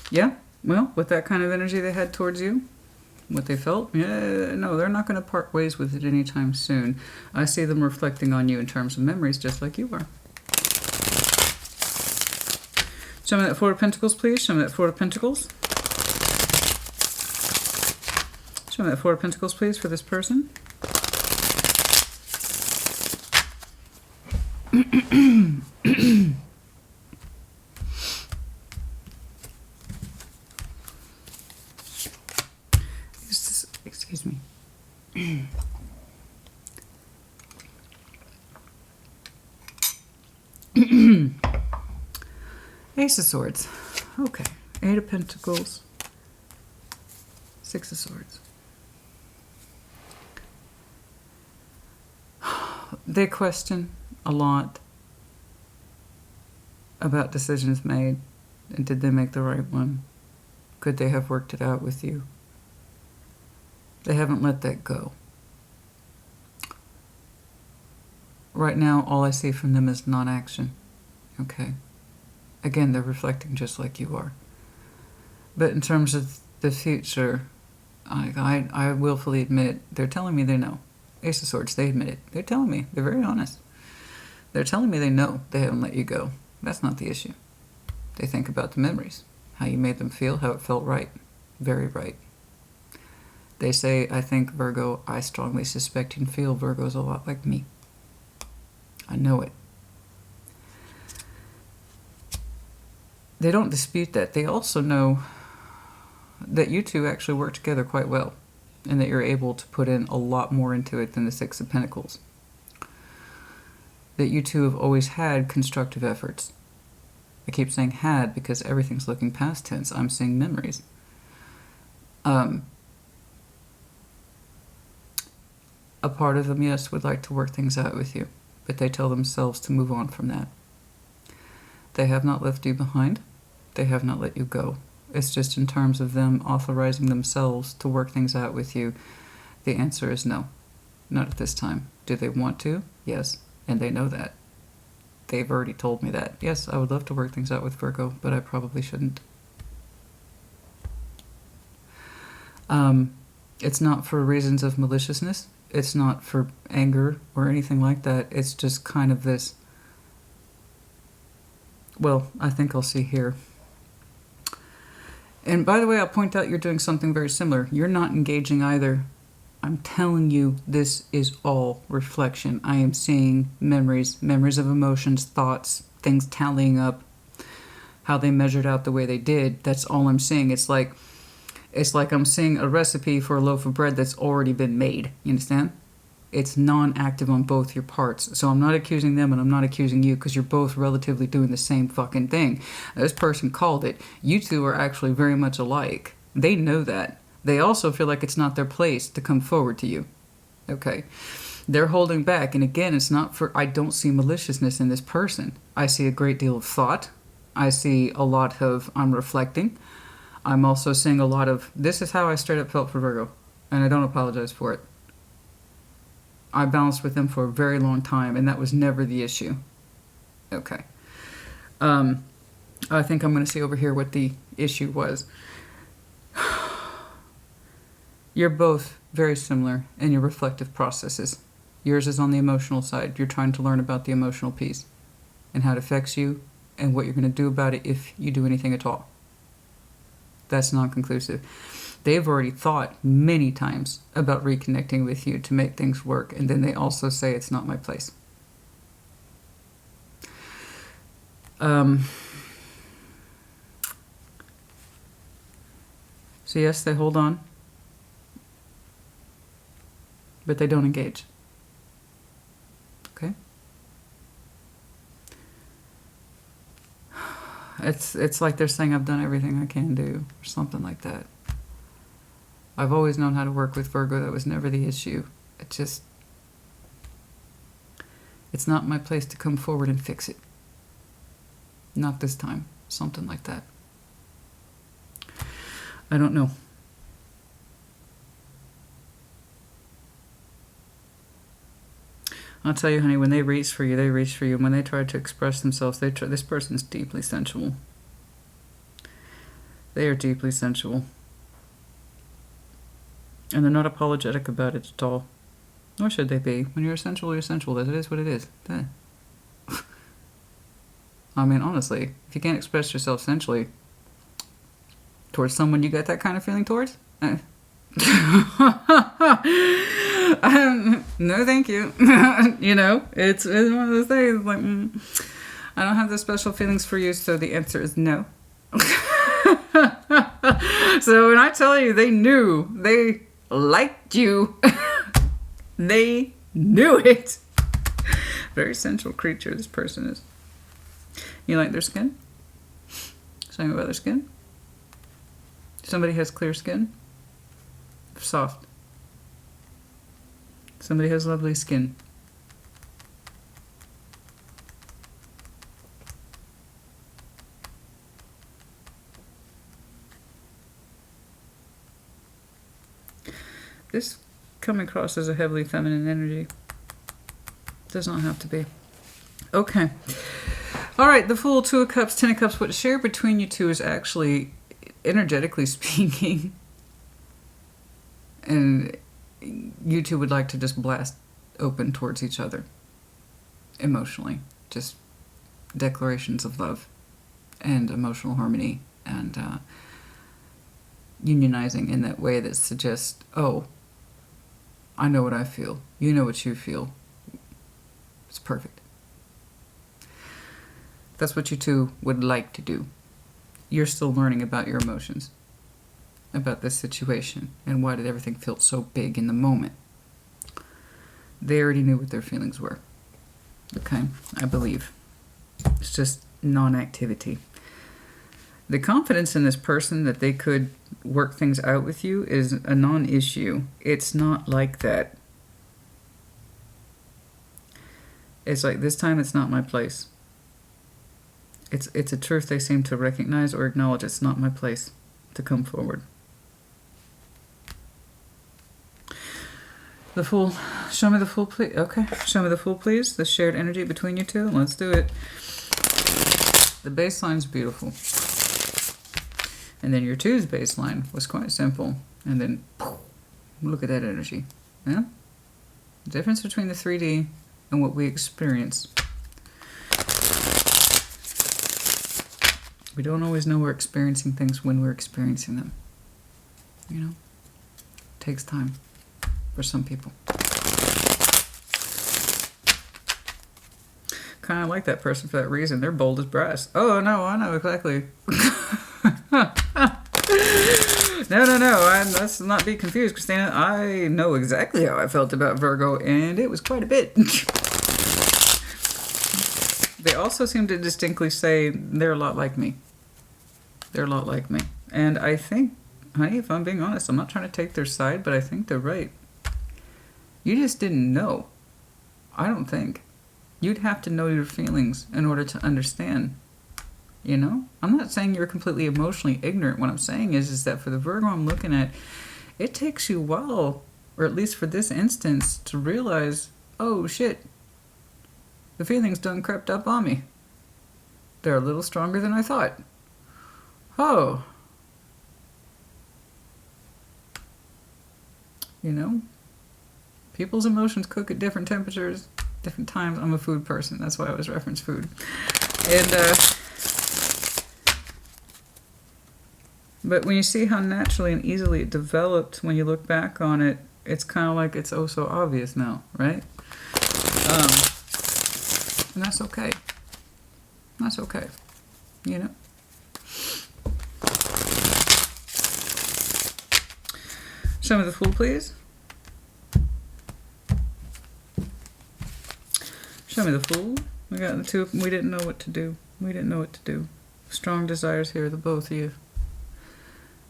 Yeah, well, with that kind of energy they had towards you, what they felt, yeah, no, they're not going to part ways with it anytime soon. I see them reflecting on you in terms of memories, just like you are. Show me that 4 of Pentacles, please. Show me that 4 of Pentacles. Show me that 4 of Pentacles, please, for this person. Excuse me. Ace of Swords. Okay. 8 of Pentacles. 6 of Swords. They question a lot about decisions made, and did they make the right one? Could they have worked it out with you? They haven't let that go. Right now, all I see from them is non-action. Okay? Again, they're reflecting just like you are. But in terms of the future, I willfully admit, they're telling me they know. Ace of Swords, they admit it. They're telling me. They're very honest. They're telling me they know they haven't let you go. That's not the issue. They think about the memories, how you made them feel, how it felt right. Very right. They say, I think Virgo, I strongly suspect and feel Virgo's a lot like me. I know it. They don't dispute that. They also know that you two actually work together quite well, and that you're able to put in a lot more into it than the Six of Pentacles. That you two have always had constructive efforts. I keep saying had because everything's looking past tense. I'm seeing memories. A part of them, yes, would like to work things out with you, but they tell themselves to move on from that. They have not left you behind. They have not let you go. It's just in terms of them authorizing themselves to work things out with you. The answer is no. Not at this time. Do they want to? Yes. And they know that. They've already told me that. Yes, I would love to work things out with Virgo, but I probably shouldn't. It's not for reasons of maliciousness. It's not for anger or anything like that. It's just kind of this... Well, I think I'll see here. And by the way, I'll point out you're doing something very similar. You're not engaging either. I'm telling you, this is all reflection. I am seeing memories of emotions, thoughts, things tallying up, how they measured out the way they did. That's all I'm seeing. It's like I'm seeing a recipe for a loaf of bread that's already been made. You understand? It's non-active on both your parts. So I'm not accusing them and I'm not accusing you because you're both relatively doing the same fucking thing. This person called it. You two are actually very much alike. They know that. They also feel like it's not their place to come forward to you. Okay. They're holding back. And again, it's not for... I don't see maliciousness in this person. I see a great deal of thought. I see a lot of... I'm reflecting. I'm also seeing a lot of... This is how I straight up felt for Virgo. And I don't apologize for it. I balanced with them for a very long time. And that was never the issue. Okay. I think I'm going to see over here what the issue was. You're both very similar in your reflective processes. Yours is on the emotional side. You're trying to learn about the emotional piece and how it affects you and what you're going to do about it if you do anything at all. That's non-conclusive. They've already thought many times about reconnecting with you to make things work, and then they also say it's not my place. So yes, they hold on. But they don't engage. Okay? It's like they're saying I've done everything I can do, or something like that. I've always known how to work with Virgo. That was never the issue. It's not my place to come forward and fix it. Not this time. Something like that. I don't know. I'll tell you, honey, when they reach for you, they reach for you. And when they try to express themselves, this person's deeply sensual. They are deeply sensual. And they're not apologetic about it at all. Nor should they be. When you're sensual, you're sensual. It is what it is. I mean, honestly, if you can't express yourself sensually towards someone you got that kind of feeling towards, no thank you. You know, it's one of those things like, I don't have the special feelings for you, so the answer is no. So when I tell you they knew, they liked you, they knew it. Very sensual creature this person is. You like their skin? Something about their skin? Somebody has clear skin? Soft. Somebody has lovely skin. This coming across as a heavily feminine energy. Does not have to be. Okay. All right, the Fool, Two of Cups, Ten of Cups. What's shared between you two is actually, energetically speaking, and you two would like to just blast open towards each other emotionally. Just declarations of love and emotional harmony and unionizing in that way that suggests, oh, I know what I feel. You know what you feel. It's perfect. That's what you two would like to do. You're still learning about your emotions. about this situation and why did everything feel so big in the moment. They already knew what their feelings were. Okay, I believe. It's just non-activity. The confidence in this person that they could work things out with you is a non-issue. It's not like that. It's like, this time it's not my place. It's a truth they seem to recognize or acknowledge. It's not my place to come forward. The Fool. Show me the Fool, please. Okay. Show me the Fool, please. The shared energy between you two. Let's do it. The baseline's beautiful. And then your two's baseline was quite simple. And then, look at that energy. Yeah? The difference between the 3D and what we experience. We don't always know we're experiencing things when we're experiencing them. You know? It takes time for some people. Kind of like that person for that reason. They're bold as brass. Oh, no, I know exactly. No. Let's not be confused, Christina. I know exactly how I felt about Virgo, and it was quite a bit. They also seem to distinctly say they're a lot like me. They're a lot like me. And I think, honey, if I'm being honest, I'm not trying to take their side, but I think they're right. You just didn't know. I don't think. You'd have to know your feelings in order to understand. You know? I'm not saying you're completely emotionally ignorant. What I'm saying is that for the Virgo I'm looking at, it takes you a while, or at least for this instance, to realize, oh shit, the feelings done crept up on me. They're a little stronger than I thought. Oh. You know? People's emotions cook at different temperatures, different times. I'm a food person. That's why I always reference food. And, but when you see how naturally and easily it developed, when you look back on it, it's kind of like it's oh so obvious now, right? And that's okay. That's okay. You know? Show me the Fool, please. Show me the Fool. We got the two of them. We didn't know what to do. We didn't know what to do. Strong desires here, the both of you.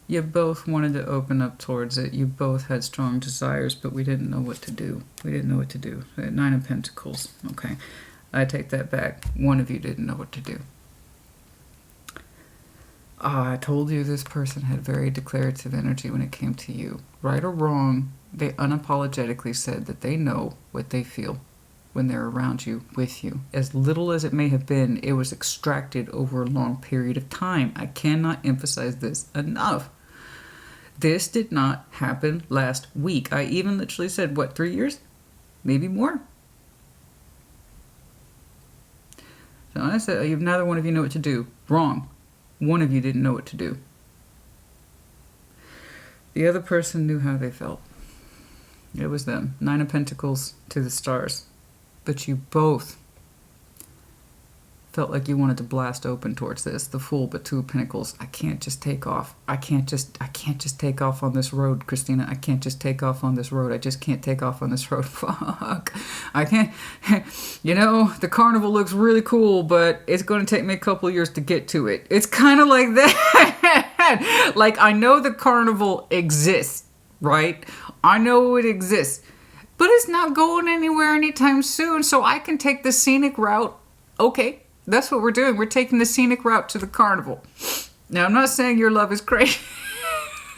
You both wanted to open up towards it. You both had strong desires, but we didn't know what to do. We didn't know what to do. 9 of Pentacles. Okay. I take that back. One of you didn't know what to do. I told you this person had very declarative energy when it came to you. Right or wrong, they unapologetically said that they know what they feel when they're around you, with you. As little as it may have been, it was extracted over a long period of time. I cannot emphasize this enough. This did not happen last week. I even literally said, what, 3 years? Maybe more. So I said, neither one of you know what to do. Wrong. One of you didn't know what to do. The other person knew how they felt. It was them. 9 of Pentacles to the stars. But you both felt like you wanted to blast open towards this. The Fool, but 2 of Pentacles. I can't just take off. I can't just take off on this road, Christina. I can't just take off on this road. I just can't take off on this road. Fuck. I can't. You know, the Carnival looks really cool, but it's going to take me a couple years to get to it. It's kind of like that. Like, I know the Carnival exists, right? I know it exists. But it's not going anywhere anytime soon, so I can take the scenic route. Okay, that's what we're doing. We're taking the scenic route to the Carnival. Now, I'm not saying your love is crazy.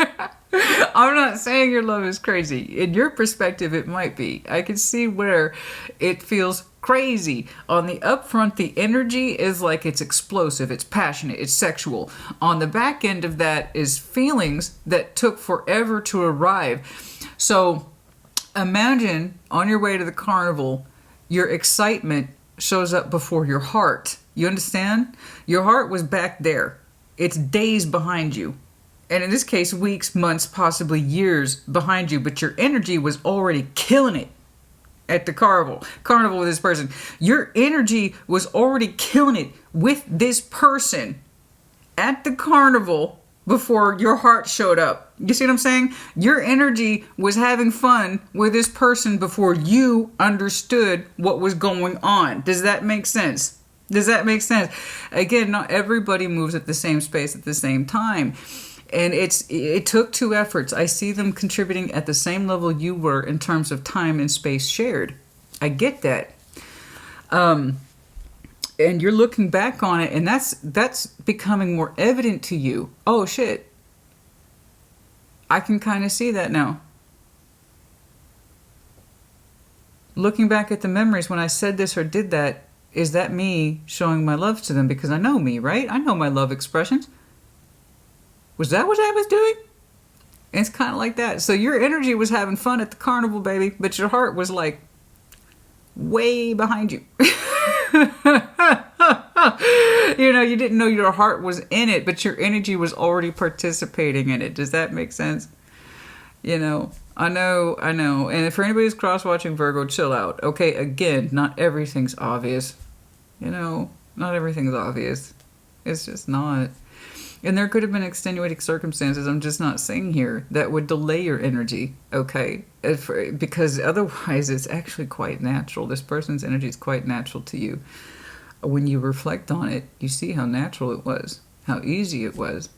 I'm not saying your love is crazy. In your perspective, it might be. I can see where it feels crazy. On the upfront, the energy is like it's explosive, it's passionate, it's sexual. On the back end of that is feelings that took forever to arrive. So imagine on your way to the Carnival, your excitement shows up before your heart. You understand? Your heart was back there. It's days behind you. And in this case, weeks, months, possibly years behind you. But your energy was already killing it at the Carnival with this person. Your energy was already killing it with this person at the Carnival before your heart showed up. You see what I'm saying? Your energy was having fun with this person before you understood what was going on. Does that make sense? Does that make sense? Again, not everybody moves at the same space at the same time. And it took two efforts. I see them contributing at the same level you were in terms of time and space shared. I get that. And you're looking back on it, and that's becoming more evident to you. Oh, shit. I can kind of see that now. Looking back at the memories when I said this or did that, is that me showing my love to them? Because I know me, right? I know my love expressions. Was that what I was doing? And it's kind of like that. So your energy was having fun at the carnival, baby, but your heart was like way behind you. You know, you didn't know your heart was in it, but your energy was already participating in it. Does that make sense? You know, I know. And for anybody who's cross-watching Virgo, chill out. Okay, again, not everything's obvious. You know, not everything's obvious. It's just not. And there could have been extenuating circumstances, I'm just not saying here, that would delay your energy, okay? Because otherwise it's actually quite natural. This person's energy is quite natural to you. When you reflect on it, you see how natural it was, how easy it was.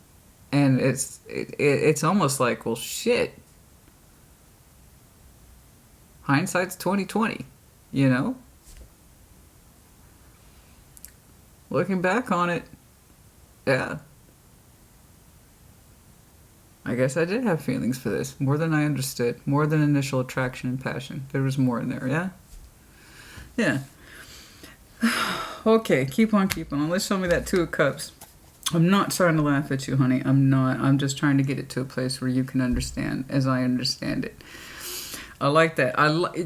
And it's almost like, well, shit. Hindsight's 20/20, you know? Looking back on it, yeah. I guess I did have feelings for this, more than I understood, more than initial attraction and passion. There was more in there, yeah? Yeah. Okay, keep on keeping on. Let's show me that Two of Cups. I'm not trying to laugh at you, honey. I'm not. I'm just trying to get it to a place where you can understand as I understand it. I like that.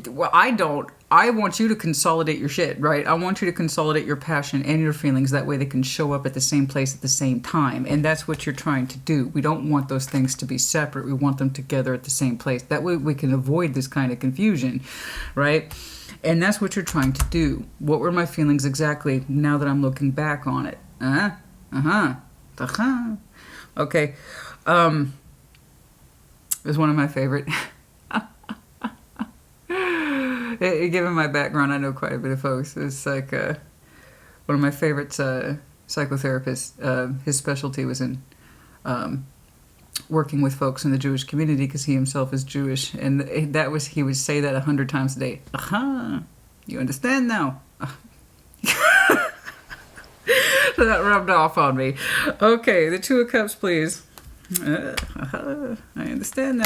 Well, I don't. I want you to consolidate your shit, right? I want you to consolidate your passion and your feelings. That way they can show up at the same place at the same time. And that's what you're trying to do. We don't want those things to be separate. We want them together at the same place. That way we can avoid this kind of confusion, right? And that's what you're trying to do. What were my feelings exactly now that I'm looking back on it? Okay. It's one of my favorite. Given my background, I know quite a bit of folks. It's like one of my favorite psychotherapists. His specialty was in working with folks in the Jewish community because he himself is Jewish, and he would say that 100 times a day. You understand now? So that rubbed off on me. Okay, the Two of Cups, please. I understand now.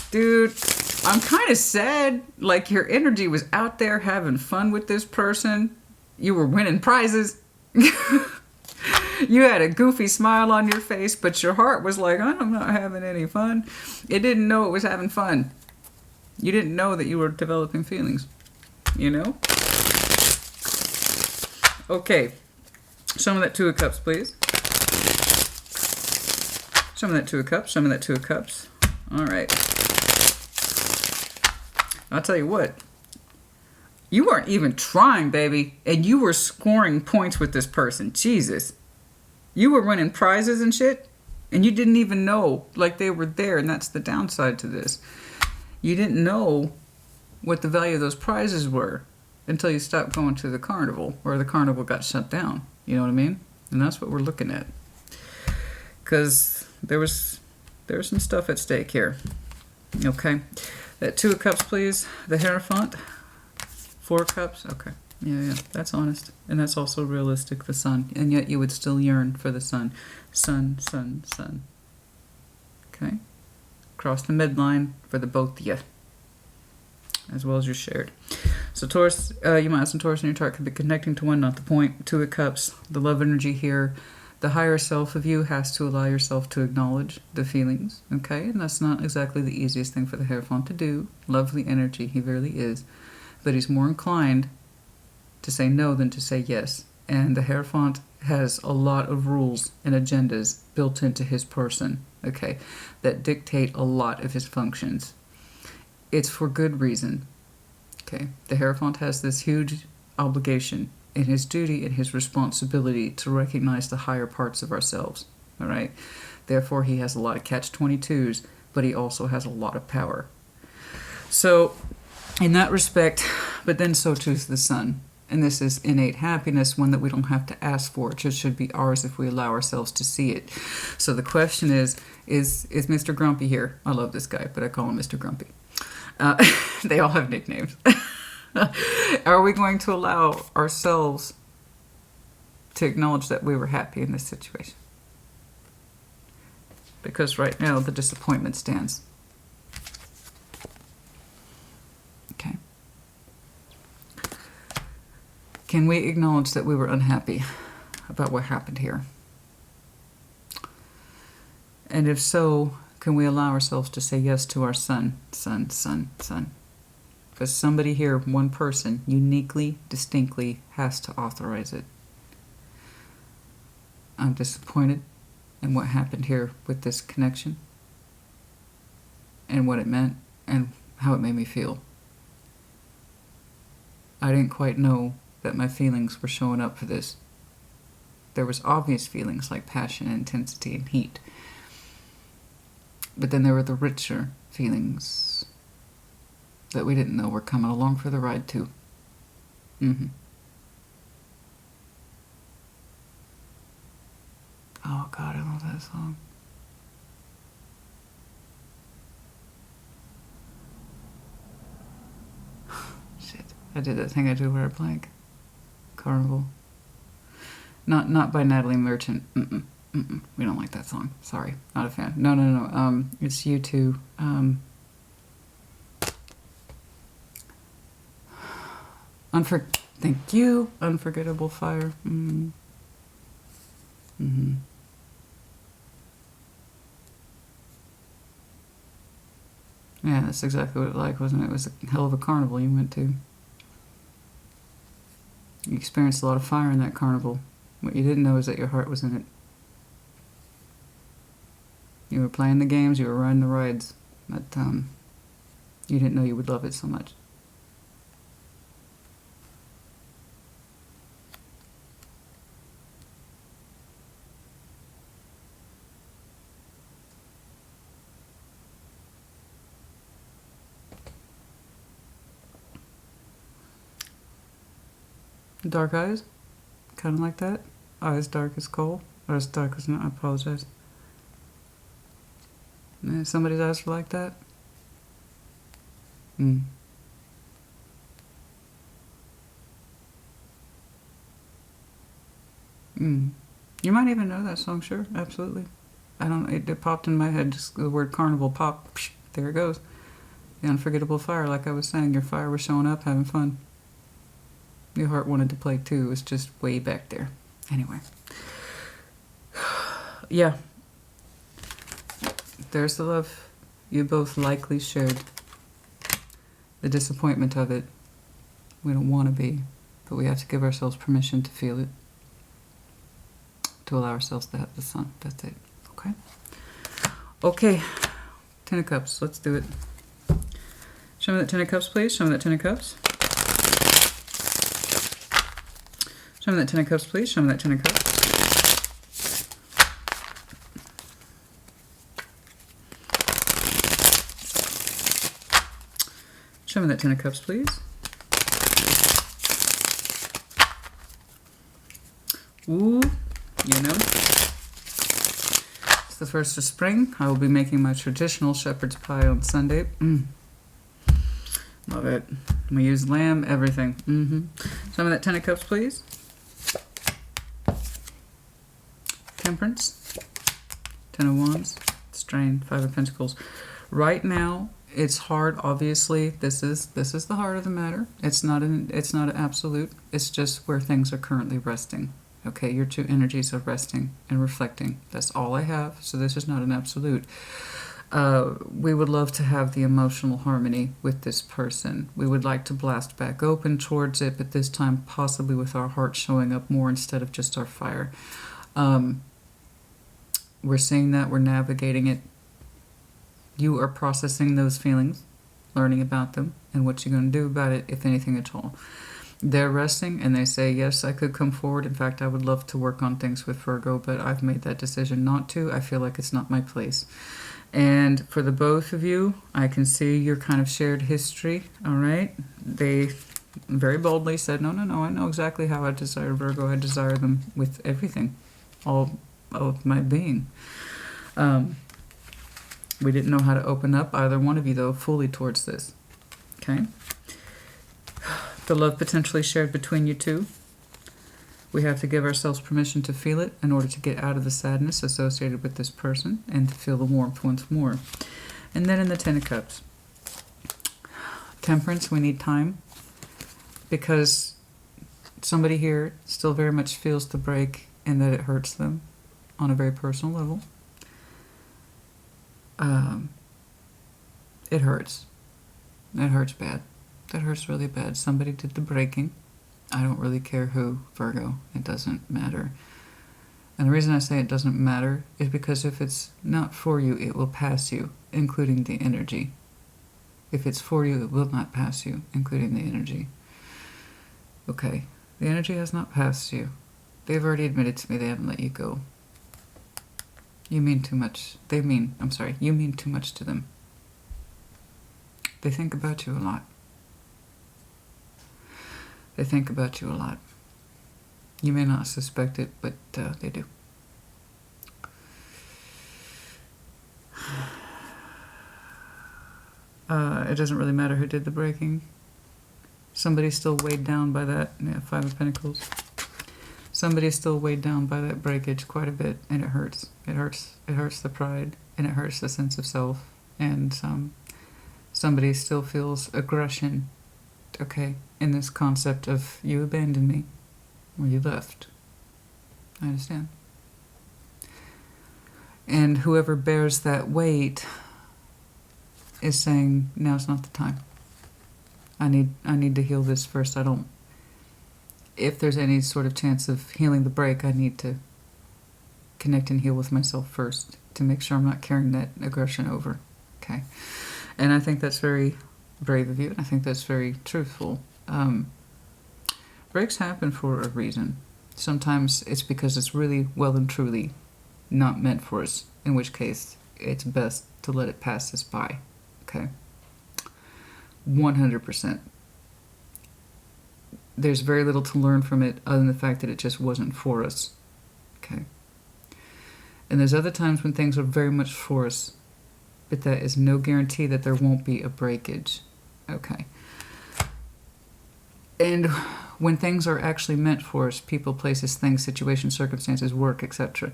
Dude, I'm kind of sad. Like, your energy was out there having fun with this person. You were winning prizes. You had a goofy smile on your face, but your heart was like, I'm not having any fun. It didn't know it was having fun. You didn't know that you were developing feelings. You know? Okay. Show me that Two of Cups, please. Show me that Two of Cups. Show me that Two of Cups. All right. I'll tell you what. You weren't even trying, baby. And you were scoring points with this person. Jesus. You were winning prizes and shit. And you didn't even know, like, they were there. And that's the downside to this. You didn't know what the value of those prizes were until you stopped going to the carnival, or the carnival got shut down. You know what I mean? And that's what we're looking at. Because there was some stuff at stake here. Okay. That Two of Cups, please. The Hierophant. Four of Cups. Okay. Yeah. That's honest. And that's also realistic, the Sun. And yet you would still yearn for the Sun. Sun. Okay. Cross the midline for the both of you. As well as your shared. So Taurus, you might have some Taurus in your chart. Could be connecting to one, not the point. Two of Cups. The love energy here. The higher self of you has to allow yourself to acknowledge the feelings, okay? And that's not exactly the easiest thing for the Hierophant to do. Lovely energy, he really is. But he's more inclined to say no than to say yes. And the Hierophant has a lot of rules and agendas built into his person, okay, that dictate a lot of his functions. It's for good reason, okay? The Hierophant has this huge obligation in his duty and his responsibility to recognize the higher parts of ourselves, all right? Therefore, he has a lot of catch-22s, but he also has a lot of power. So, in that respect, but then so too is the sun. And this is innate happiness, one that we don't have to ask for. It just should be ours if we allow ourselves to see it. So the question is Mr. Grumpy here? I love this guy, but I call him Mr. Grumpy. They all have nicknames. Are we going to allow ourselves to acknowledge that we were happy in this situation? Because right now the disappointment stands. Okay. Can we acknowledge that we were unhappy about what happened here? And if so, can we allow ourselves to say yes to our sun? Because somebody here, one person, uniquely, distinctly has to authorize it. I'm disappointed in what happened here with this connection and what it meant and how it made me feel. I didn't quite know that my feelings were showing up for this. There was obvious feelings like passion, intensity, and heat. But then there were the richer feelings that we didn't know were coming along for the ride too. Oh God, I love that song. Shit, I did that thing I do where I blank. Carnival. Not by Natalie Merchant. We don't like that song. Sorry, not a fan. No. It's U2. Thank you. Unforgettable Fire. Yeah, that's exactly what it like, wasn't it? It was a hell of a carnival you went to. You experienced a lot of fire in that carnival. What you didn't know is that your heart was in it. You were playing the games, you were riding the rides, but you didn't know you would love it so much. Dark eyes? Kind of like that? Eyes dark as coal? Or as dark as... No, I apologize. Somebody's eyes were like that? You might even know that song, sure, absolutely. It popped in my head, just the word carnival pop, psh, there it goes. The Unforgettable Fire, like I was saying, your fire was showing up, having fun. Your heart wanted to play too, it was just way back there. Anyway. Yeah. There's the love. You both likely shared the disappointment of it. We don't want to be, but we have to give ourselves permission to feel it. To allow ourselves to have the sun. That's it. Okay? Okay. Ten of Cups. Let's do it. Show me that Ten of Cups, please. Show me that Ten of Cups. Show me that Ten of Cups, please. Show me that Ten of Cups. Show me that Ten of Cups, please. Ooh, you know. It's the first of spring. I will be making my traditional shepherd's pie on Sunday. Love it. We use lamb, everything. Show me that Ten of Cups, please. Temperance. Ten of Wands. Strain. Five of Pentacles. Right now, it's hard, obviously. This is the heart of the matter. It's not an absolute. It's just where things are currently resting. Okay, your two energies are resting and reflecting. That's all I have. So this is not an absolute. We would love to have the emotional harmony with this person. We would like to blast back open towards it, but this time possibly with our heart showing up more instead of just our fire. We're seeing that. We're navigating it. You are processing those feelings, learning about them, and what you're going to do about it, if anything at all. They're resting and they say, yes, I could come forward. In fact, I would love to work on things with Virgo, but I've made that decision not to. I feel like it's not my place. And for the both of you, I can see your kind of shared history, all right? They very boldly said, no, I know exactly how I desire Virgo. I desire them with everything, all of my being. We didn't know how to open up, either one of you, though, fully towards this, okay? The love potentially shared between you two. We have to give ourselves permission to feel it in order to get out of the sadness associated with this person and to feel the warmth once more. And then in the Ten of Cups, Temperance, we need time because somebody here still very much feels the break and that it hurts them on a very personal level. It hurts. It hurts bad. That hurts really bad. Somebody did the breaking. I don't really care who, Virgo. It doesn't matter. And the reason I say it doesn't matter is because if it's not for you, it will pass you, including the energy. If it's for you, it will not pass you, including the energy. Okay, the energy has not passed you. They've already admitted to me they haven't let you go. You mean too much. You mean too much to them. They think about you a lot. They think about you a lot. You may not suspect it, but they do. It doesn't really matter who did the breaking. Somebody's still weighed down by that. Yeah, Five of Pentacles. Somebody's still weighed down by that breakage quite a bit, and it hurts. It hurts. It hurts the pride, and it hurts the sense of self. And somebody still feels aggression, okay, in this concept of you abandoned me, or you left. I understand. And whoever bears that weight is saying, now's not the time. I need to heal this first. If there's any sort of chance of healing the break, I need to connect and heal with myself first to make sure I'm not carrying that aggression over. Okay. And I think that's very brave of you. I think that's very truthful. Breaks happen for a reason. Sometimes it's because it's really well and truly not meant for us, in which case it's best to let it pass us by. Okay? 100%. There's very little to learn from it other than the fact that it just wasn't for us. Okay? And there's other times when things are very much for us, but that is no guarantee that there won't be a breakage. Okay? And when things are actually meant for us, people, places, things, situations, circumstances, work, etc.,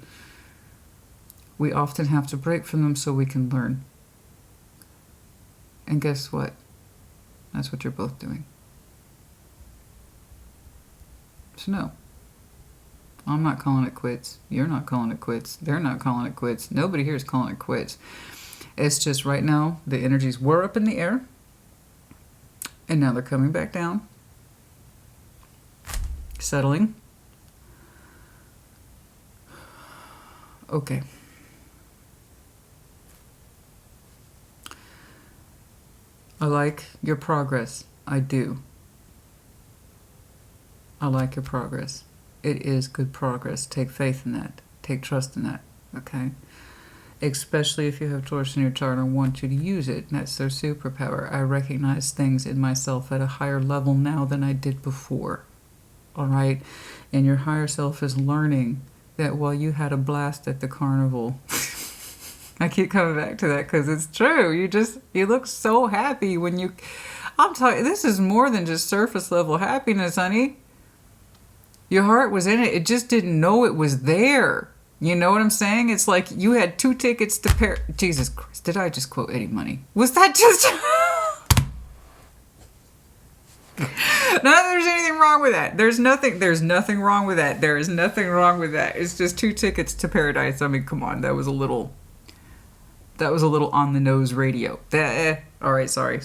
we often have to break from them so we can learn. And guess what? That's what you're both doing. So no. I'm not calling it quits. You're not calling it quits. They're not calling it quits. Nobody here is calling it quits. It's just right now, the energies were up in the air, and now they're coming back down. Settling. Okay. I like your progress. I do. I like your progress. It is good progress. Take faith in that. Take trust in that. Okay? Especially if you have Taurus in your chart and want you to use it. That's their superpower. I recognize things in myself at a higher level now than I did before. All right? And your higher self is learning that while you had a blast at the carnival, I keep coming back to that because it's true. You look so happy when you... I'm talking, this is more than just surface level happiness, honey. Your heart was in it. It just didn't know it was there. You know what I'm saying? It's like you had 2 tickets to Paris. Jesus Christ, did I just quote Eddie Money? Was that just... Not that there's anything wrong with that. There's nothing wrong with that. There is nothing wrong with that. It's just 2 tickets to paradise. I mean, come on. That was a little on the nose radio. All right, sorry.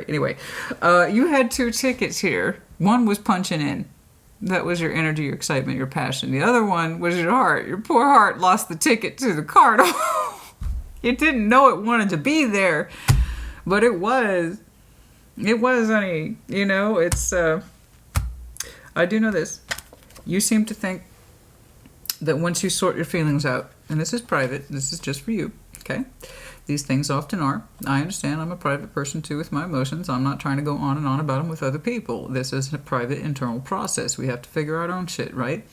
Anyway, you had 2 tickets here. One was punching in. That was your energy, your excitement, your passion. The other one was your heart. Your poor heart lost the ticket to the carnival. It didn't know it wanted to be there, but it was. It was, honey. You know, it's I do know this. You seem to think that once you sort your feelings out, and this is private, this is just for you, okay? These things often are. I understand I'm a private person too with my emotions. I'm not trying to go on and on about them with other people. This is a private internal process. We have to figure out our own shit, right?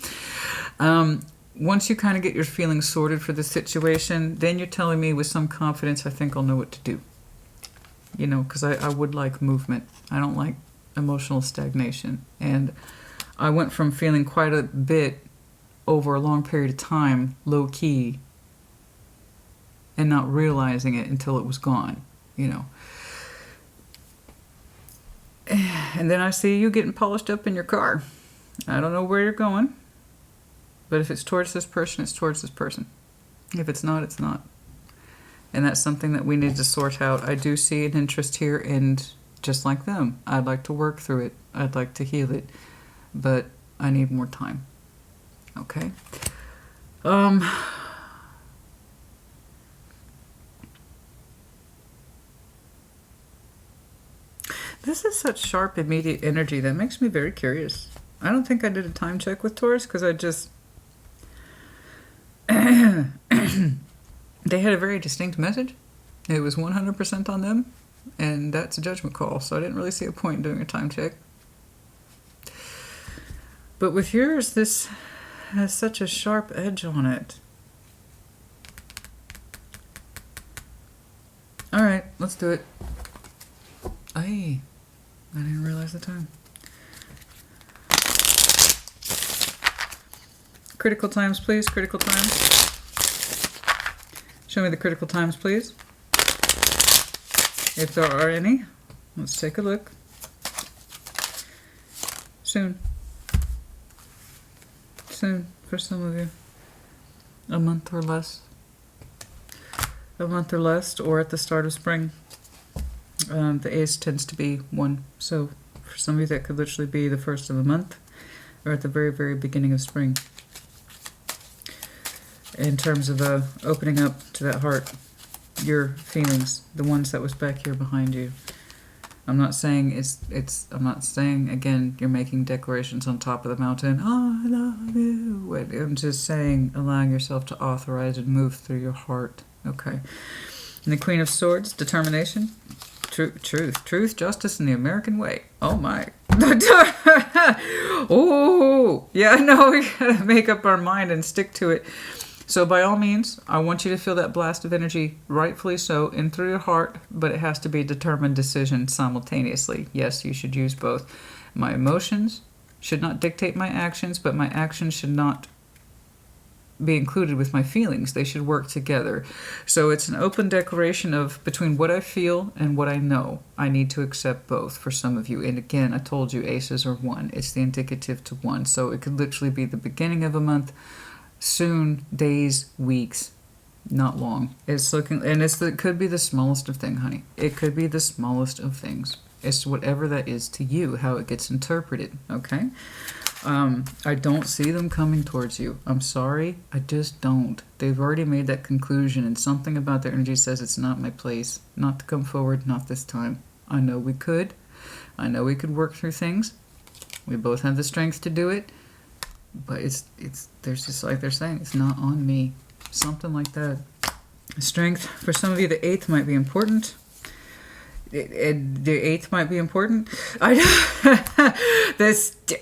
Once you kind of get your feelings sorted for the situation, then you're telling me with some confidence, I think I'll know what to do. You know, because I would like movement. I don't like emotional stagnation. And I went from feeling quite a bit over a long period of time, low key, and not realizing it until it was gone, you know. And then I see you getting polished up in your car. I don't know where you're going, but if it's towards this person, it's towards this person. If it's not, it's not. And that's something that we need to sort out. I do see an interest here, and just like them, I'd like to work through it. I'd like to heal it, but I need more time. Okay? This is such sharp, immediate energy that makes me very curious. I don't think I did a time check with Taurus because I just... They had a very distinct message. It was 100% on them, and that's a judgment call, so I didn't really see a point in doing a time check. But with yours, this has such a sharp edge on it. All right, let's do it. Aye. I didn't realize the time. Critical times, please. Critical times. Show me the critical times, please. If there are any. Let's take a look. Soon. Soon, for some of you. A month or less. A month or less, or at the start of spring. The ace tends to be 1. So for some of you, that could literally be the first of the month or at the very, very beginning of spring. In terms of opening up to that heart, your feelings, the ones that was back here behind you. I'm not saying I'm not saying, again, you're making declarations on top of the mountain, oh, I love you. I'm just saying, allowing yourself to authorize and move through your heart. Okay. And the Queen of Swords, determination. Truth, justice, and the American way. Oh my. Oh, yeah, no, we gotta make up our mind and stick to it. So by all means, I want you to feel that blast of energy, rightfully so, in through your heart, but it has to be a determined decision simultaneously. Yes, you should use both. My emotions should not dictate my actions, but my actions should not be included with my feelings. They should work together. So it's an open declaration of between what I feel and what I know. I need to accept both for some of you. And again, I told you aces are 1. It's the indicative to 1. So it could literally be the beginning of a month, soon, days, weeks, not long. It's looking, and it could be the smallest of things, honey. It could be the smallest of things. It's whatever that is to you, how it gets interpreted, okay? I don't see them coming towards you. I'm sorry, I just don't. They've already made that conclusion, and something about their energy says it's not my place, not to come forward, not this time. I know we could. I know we could work through things. We both have the strength to do it, but there's just like they're saying, it's not on me. Something like that. Strength, for some of you, the 8th might be important. The 8th might be important.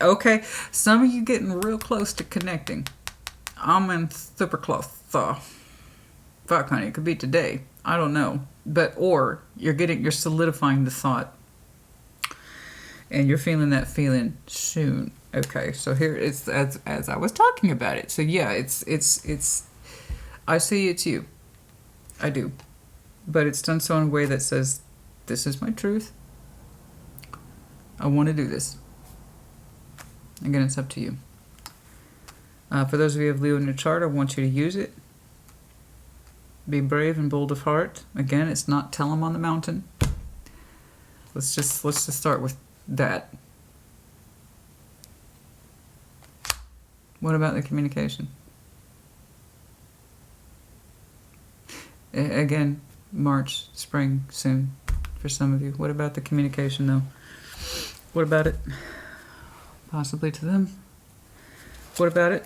Okay. Some of you getting real close to connecting. I'm in super close. Fuck, honey, it could be today. I don't know. Or you're solidifying the thought. And you're feeling that feeling soon. Okay, so here it's as I was talking about it. So yeah, it's I see it's you. I do. But it's done so in a way that says, this is my truth. I want to do this. Again, it's up to you. For those of you who have Leo in your chart, I want you to use it. Be brave and bold of heart. Again, it's not tell them on the mountain. Let's just start with that. What about the communication? Again, March, spring, soon. For some of you. What about the communication, though? What about it? possibly to them. What about it?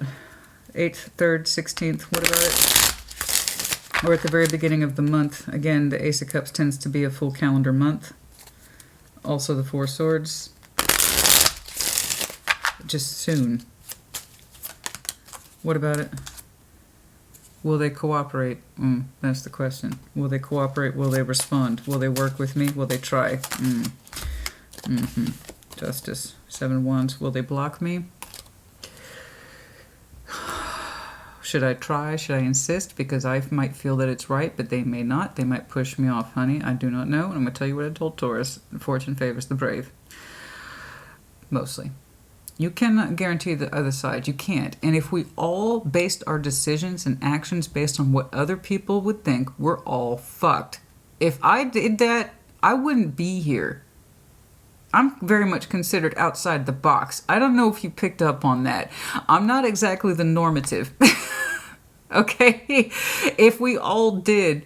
8th, 3rd, 16th, what about it? Or at the very beginning of the month. Again, the Ace of Cups tends to be a full calendar month. Also the Four Swords. Just soon. What about it? Will they cooperate? That's the question. Will they cooperate? Will they respond? Will they work with me? Will they try? Justice. 7 Wands. Will they block me? Should I try? Should I insist? Because I might feel that it's right, but they may not. They might push me off, honey. I do not know. And I'm going to tell you what I told Taurus. Fortune favors the brave. Mostly. You cannot guarantee the other side. You can't. And if we all based our decisions and actions based on what other people would think, we're all fucked. If I did that, I wouldn't be here. I'm very much considered outside the box. I don't know if you picked up on that. I'm not exactly the normative. Okay? If we all did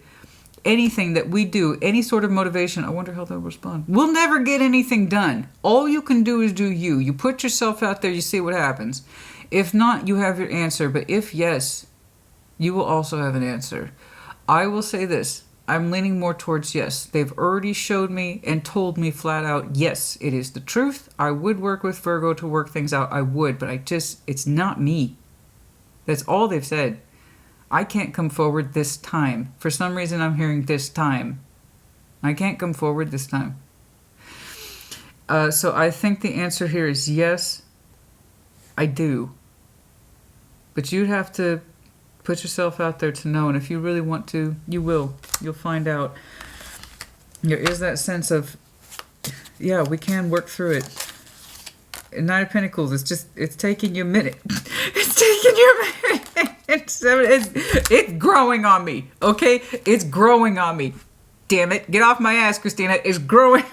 anything that we do, any sort of motivation, I wonder how they'll respond. We'll never get anything done. All you can do is do you. You put yourself out there, you see what happens. If not, you have your answer. But if yes, you will also have an answer. I will say this. I'm leaning more towards yes. They've already showed me and told me flat out, yes, it is the truth. I would work with Virgo to work things out. I would, but it's not me. That's all they've said. I can't come forward this time. For some reason, I'm hearing this time. I can't come forward this time. So I think the answer here is yes, I do. But you'd have to put yourself out there to know. And if you really want to, you will. You'll find out. There is that sense of, yeah, we can work through it. Knight of Pentacles, it's taking you a minute. It's taking you a minute. It's growing on me, okay? It's growing on me. Damn it. Get off my ass, Christina. It's growing.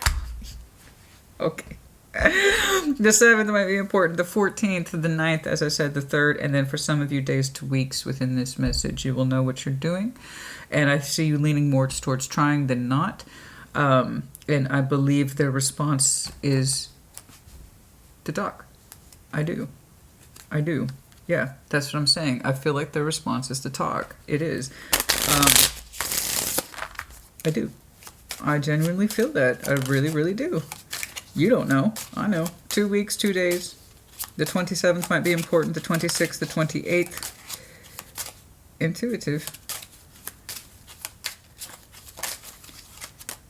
Okay. The 7th might be important. The 14th, the 9th, as I said, the 3rd. And then for some of you, days to weeks within this message, you will know what you're doing. And I see you leaning more towards trying than not. And I believe their response is to talk. I do. Yeah, that's what I'm saying. I feel like their response is to talk. It is. I do. I genuinely feel that. I really, really do. You don't know. I know. 2 weeks, 2 days. The 27th might be important. The 26th, the 28th. Intuitive.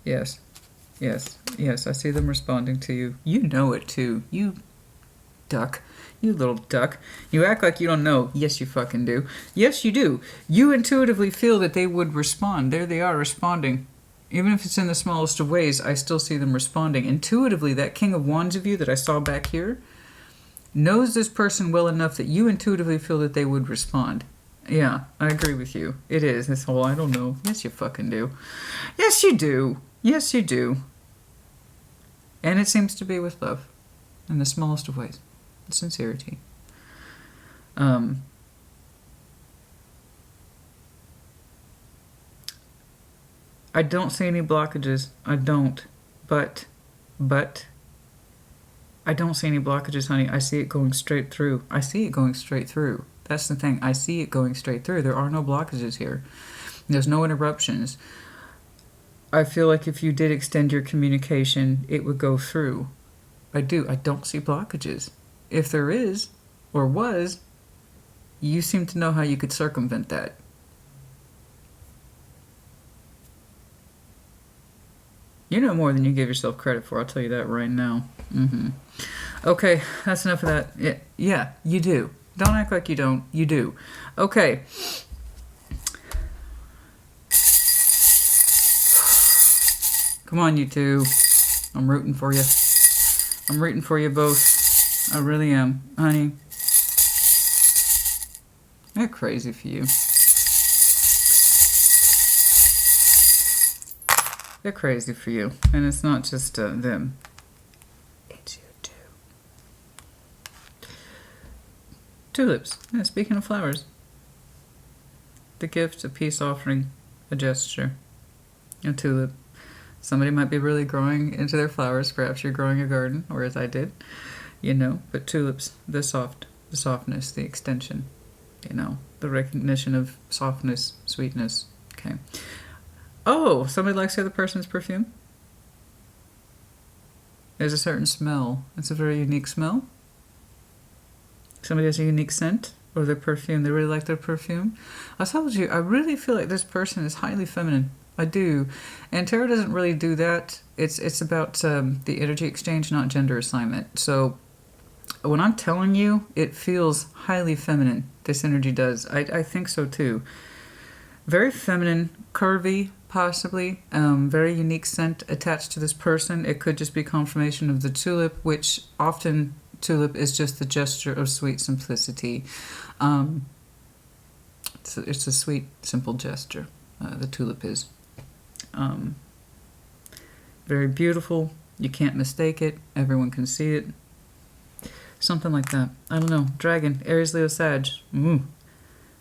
Yes. I see them responding to you. You know it too. You duck. You little duck. You act like you don't know. Yes, you fucking do. Yes, you do. You intuitively feel that they would respond. There they are responding. Even if it's in the smallest of ways, I still see them responding. Intuitively, that King of Wands of you that I saw back here knows this person well enough that you intuitively feel that they would respond. Yeah, I agree with you. It is. This whole, I don't know. Yes, you fucking do. Yes, you do. Yes, you do. And it seems to be with love. In the smallest of ways. Sincerity. I don't see any blockages. I don't. But I don't see any blockages, honey. I see it going straight through. I see it going straight through. That's the thing. I see it going straight through. There are no blockages here. There's no interruptions. I feel like if you did extend your communication, it would go through. I do. I don't see blockages. If there is, or was, you seem to know how you could circumvent that. You know more than you give yourself credit for, I'll tell you that right now. Okay, that's enough of that. Yeah, you do. Don't act like you don't. You do. Okay. Come on, you two. I'm rooting for you. I'm rooting for you both. I really am, honey. They're crazy for you. They're crazy for you. And it's not just them. It's you too. Tulips. Yeah, speaking of flowers. The gift, a peace offering, a gesture. A tulip. Somebody might be really growing into their flowers. Perhaps you're growing a garden, or as I did. you know. But tulips, the softness, the extension, you know, the recognition of softness, sweetness. Okay. Oh, somebody likes the other person's perfume? There's a certain smell. It's a very unique smell. Somebody has a unique scent or their perfume. They really like their perfume. I told you, I really feel like this person is highly feminine. I do. And tarot doesn't really do that. It's about the energy exchange, not gender assignment. So when I'm telling you, it feels highly feminine. This energy does. I think so too. Very feminine, curvy, possibly. Very unique scent attached to this person. It could just be confirmation of the tulip, which often tulip is just the gesture of sweet simplicity. It's a sweet, simple gesture. The tulip is. Very beautiful. You can't mistake it. Everyone can see it. Something like that. I don't know. Dragon. Aries, Leo, Sag. Ooh.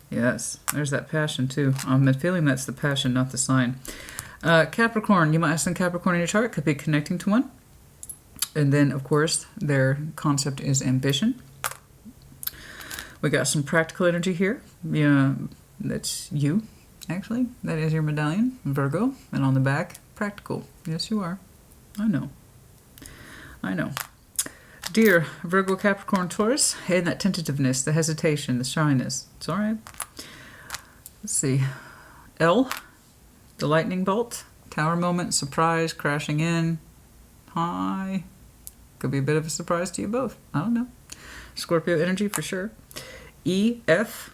Yes. There's that passion too. I'm feeling that's the passion, not the sign. Capricorn. You might have some Capricorn in your chart. Could be connecting to one. And then, of course, their concept is ambition. We got some practical energy here. Yeah, that's you, actually. That is your medallion, Virgo. And on the back, practical. Yes, you are. I know. I know. Dear Virgo, Capricorn, Taurus, and that tentativeness, the hesitation, the shyness. It's all right. Let's see. L, the lightning bolt. Tower moment, surprise, crashing in. Hi. Could be a bit of a surprise to you both. I don't know. Scorpio energy for sure. E, F.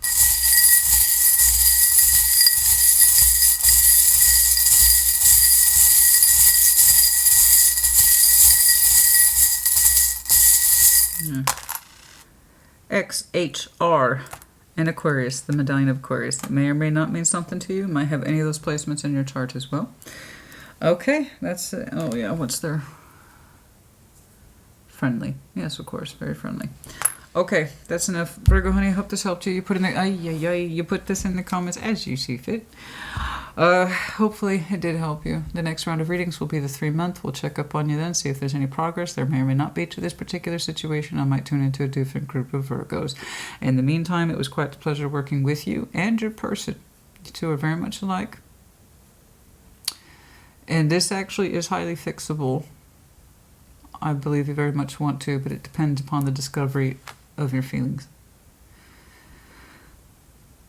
X, H, R, and Aquarius, the medallion of Aquarius. It may or may not mean something to you. Might have any of those placements in your chart as well. Okay, that's, oh yeah, what's their... Friendly. Yes, of course, very friendly. Okay, that's enough. Virgo, honey, I hope this helped you. You put in the, you put this in the comments as you see fit. Hopefully it did help you. The next round of readings will be the 3-month. We'll check up on you then, see if there's any progress. There may or may not be to this particular situation. I might tune into a different group of Virgos. In the meantime, it was quite a pleasure working with you and your person. You two are very much alike. And this actually is highly fixable. I believe you very much want to, but it depends upon the discovery of your feelings.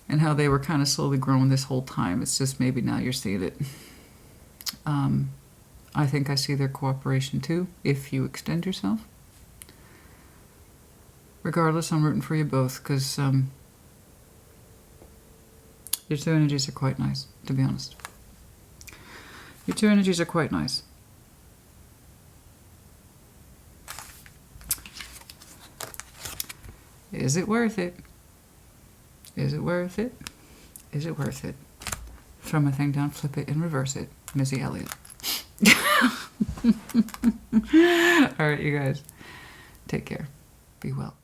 And how they were kind of slowly growing this whole time. It's just maybe now you're seeing it. I think I see their cooperation too, if you extend yourself. Regardless, I'm rooting for you both, because your two energies are quite nice, to be honest. Your two energies are quite nice. Is it worth it? Is it worth it? Is it worth it? Throw my thing down, flip it, and reverse it. Missy Elliott. All right, you guys. Take care. Be well.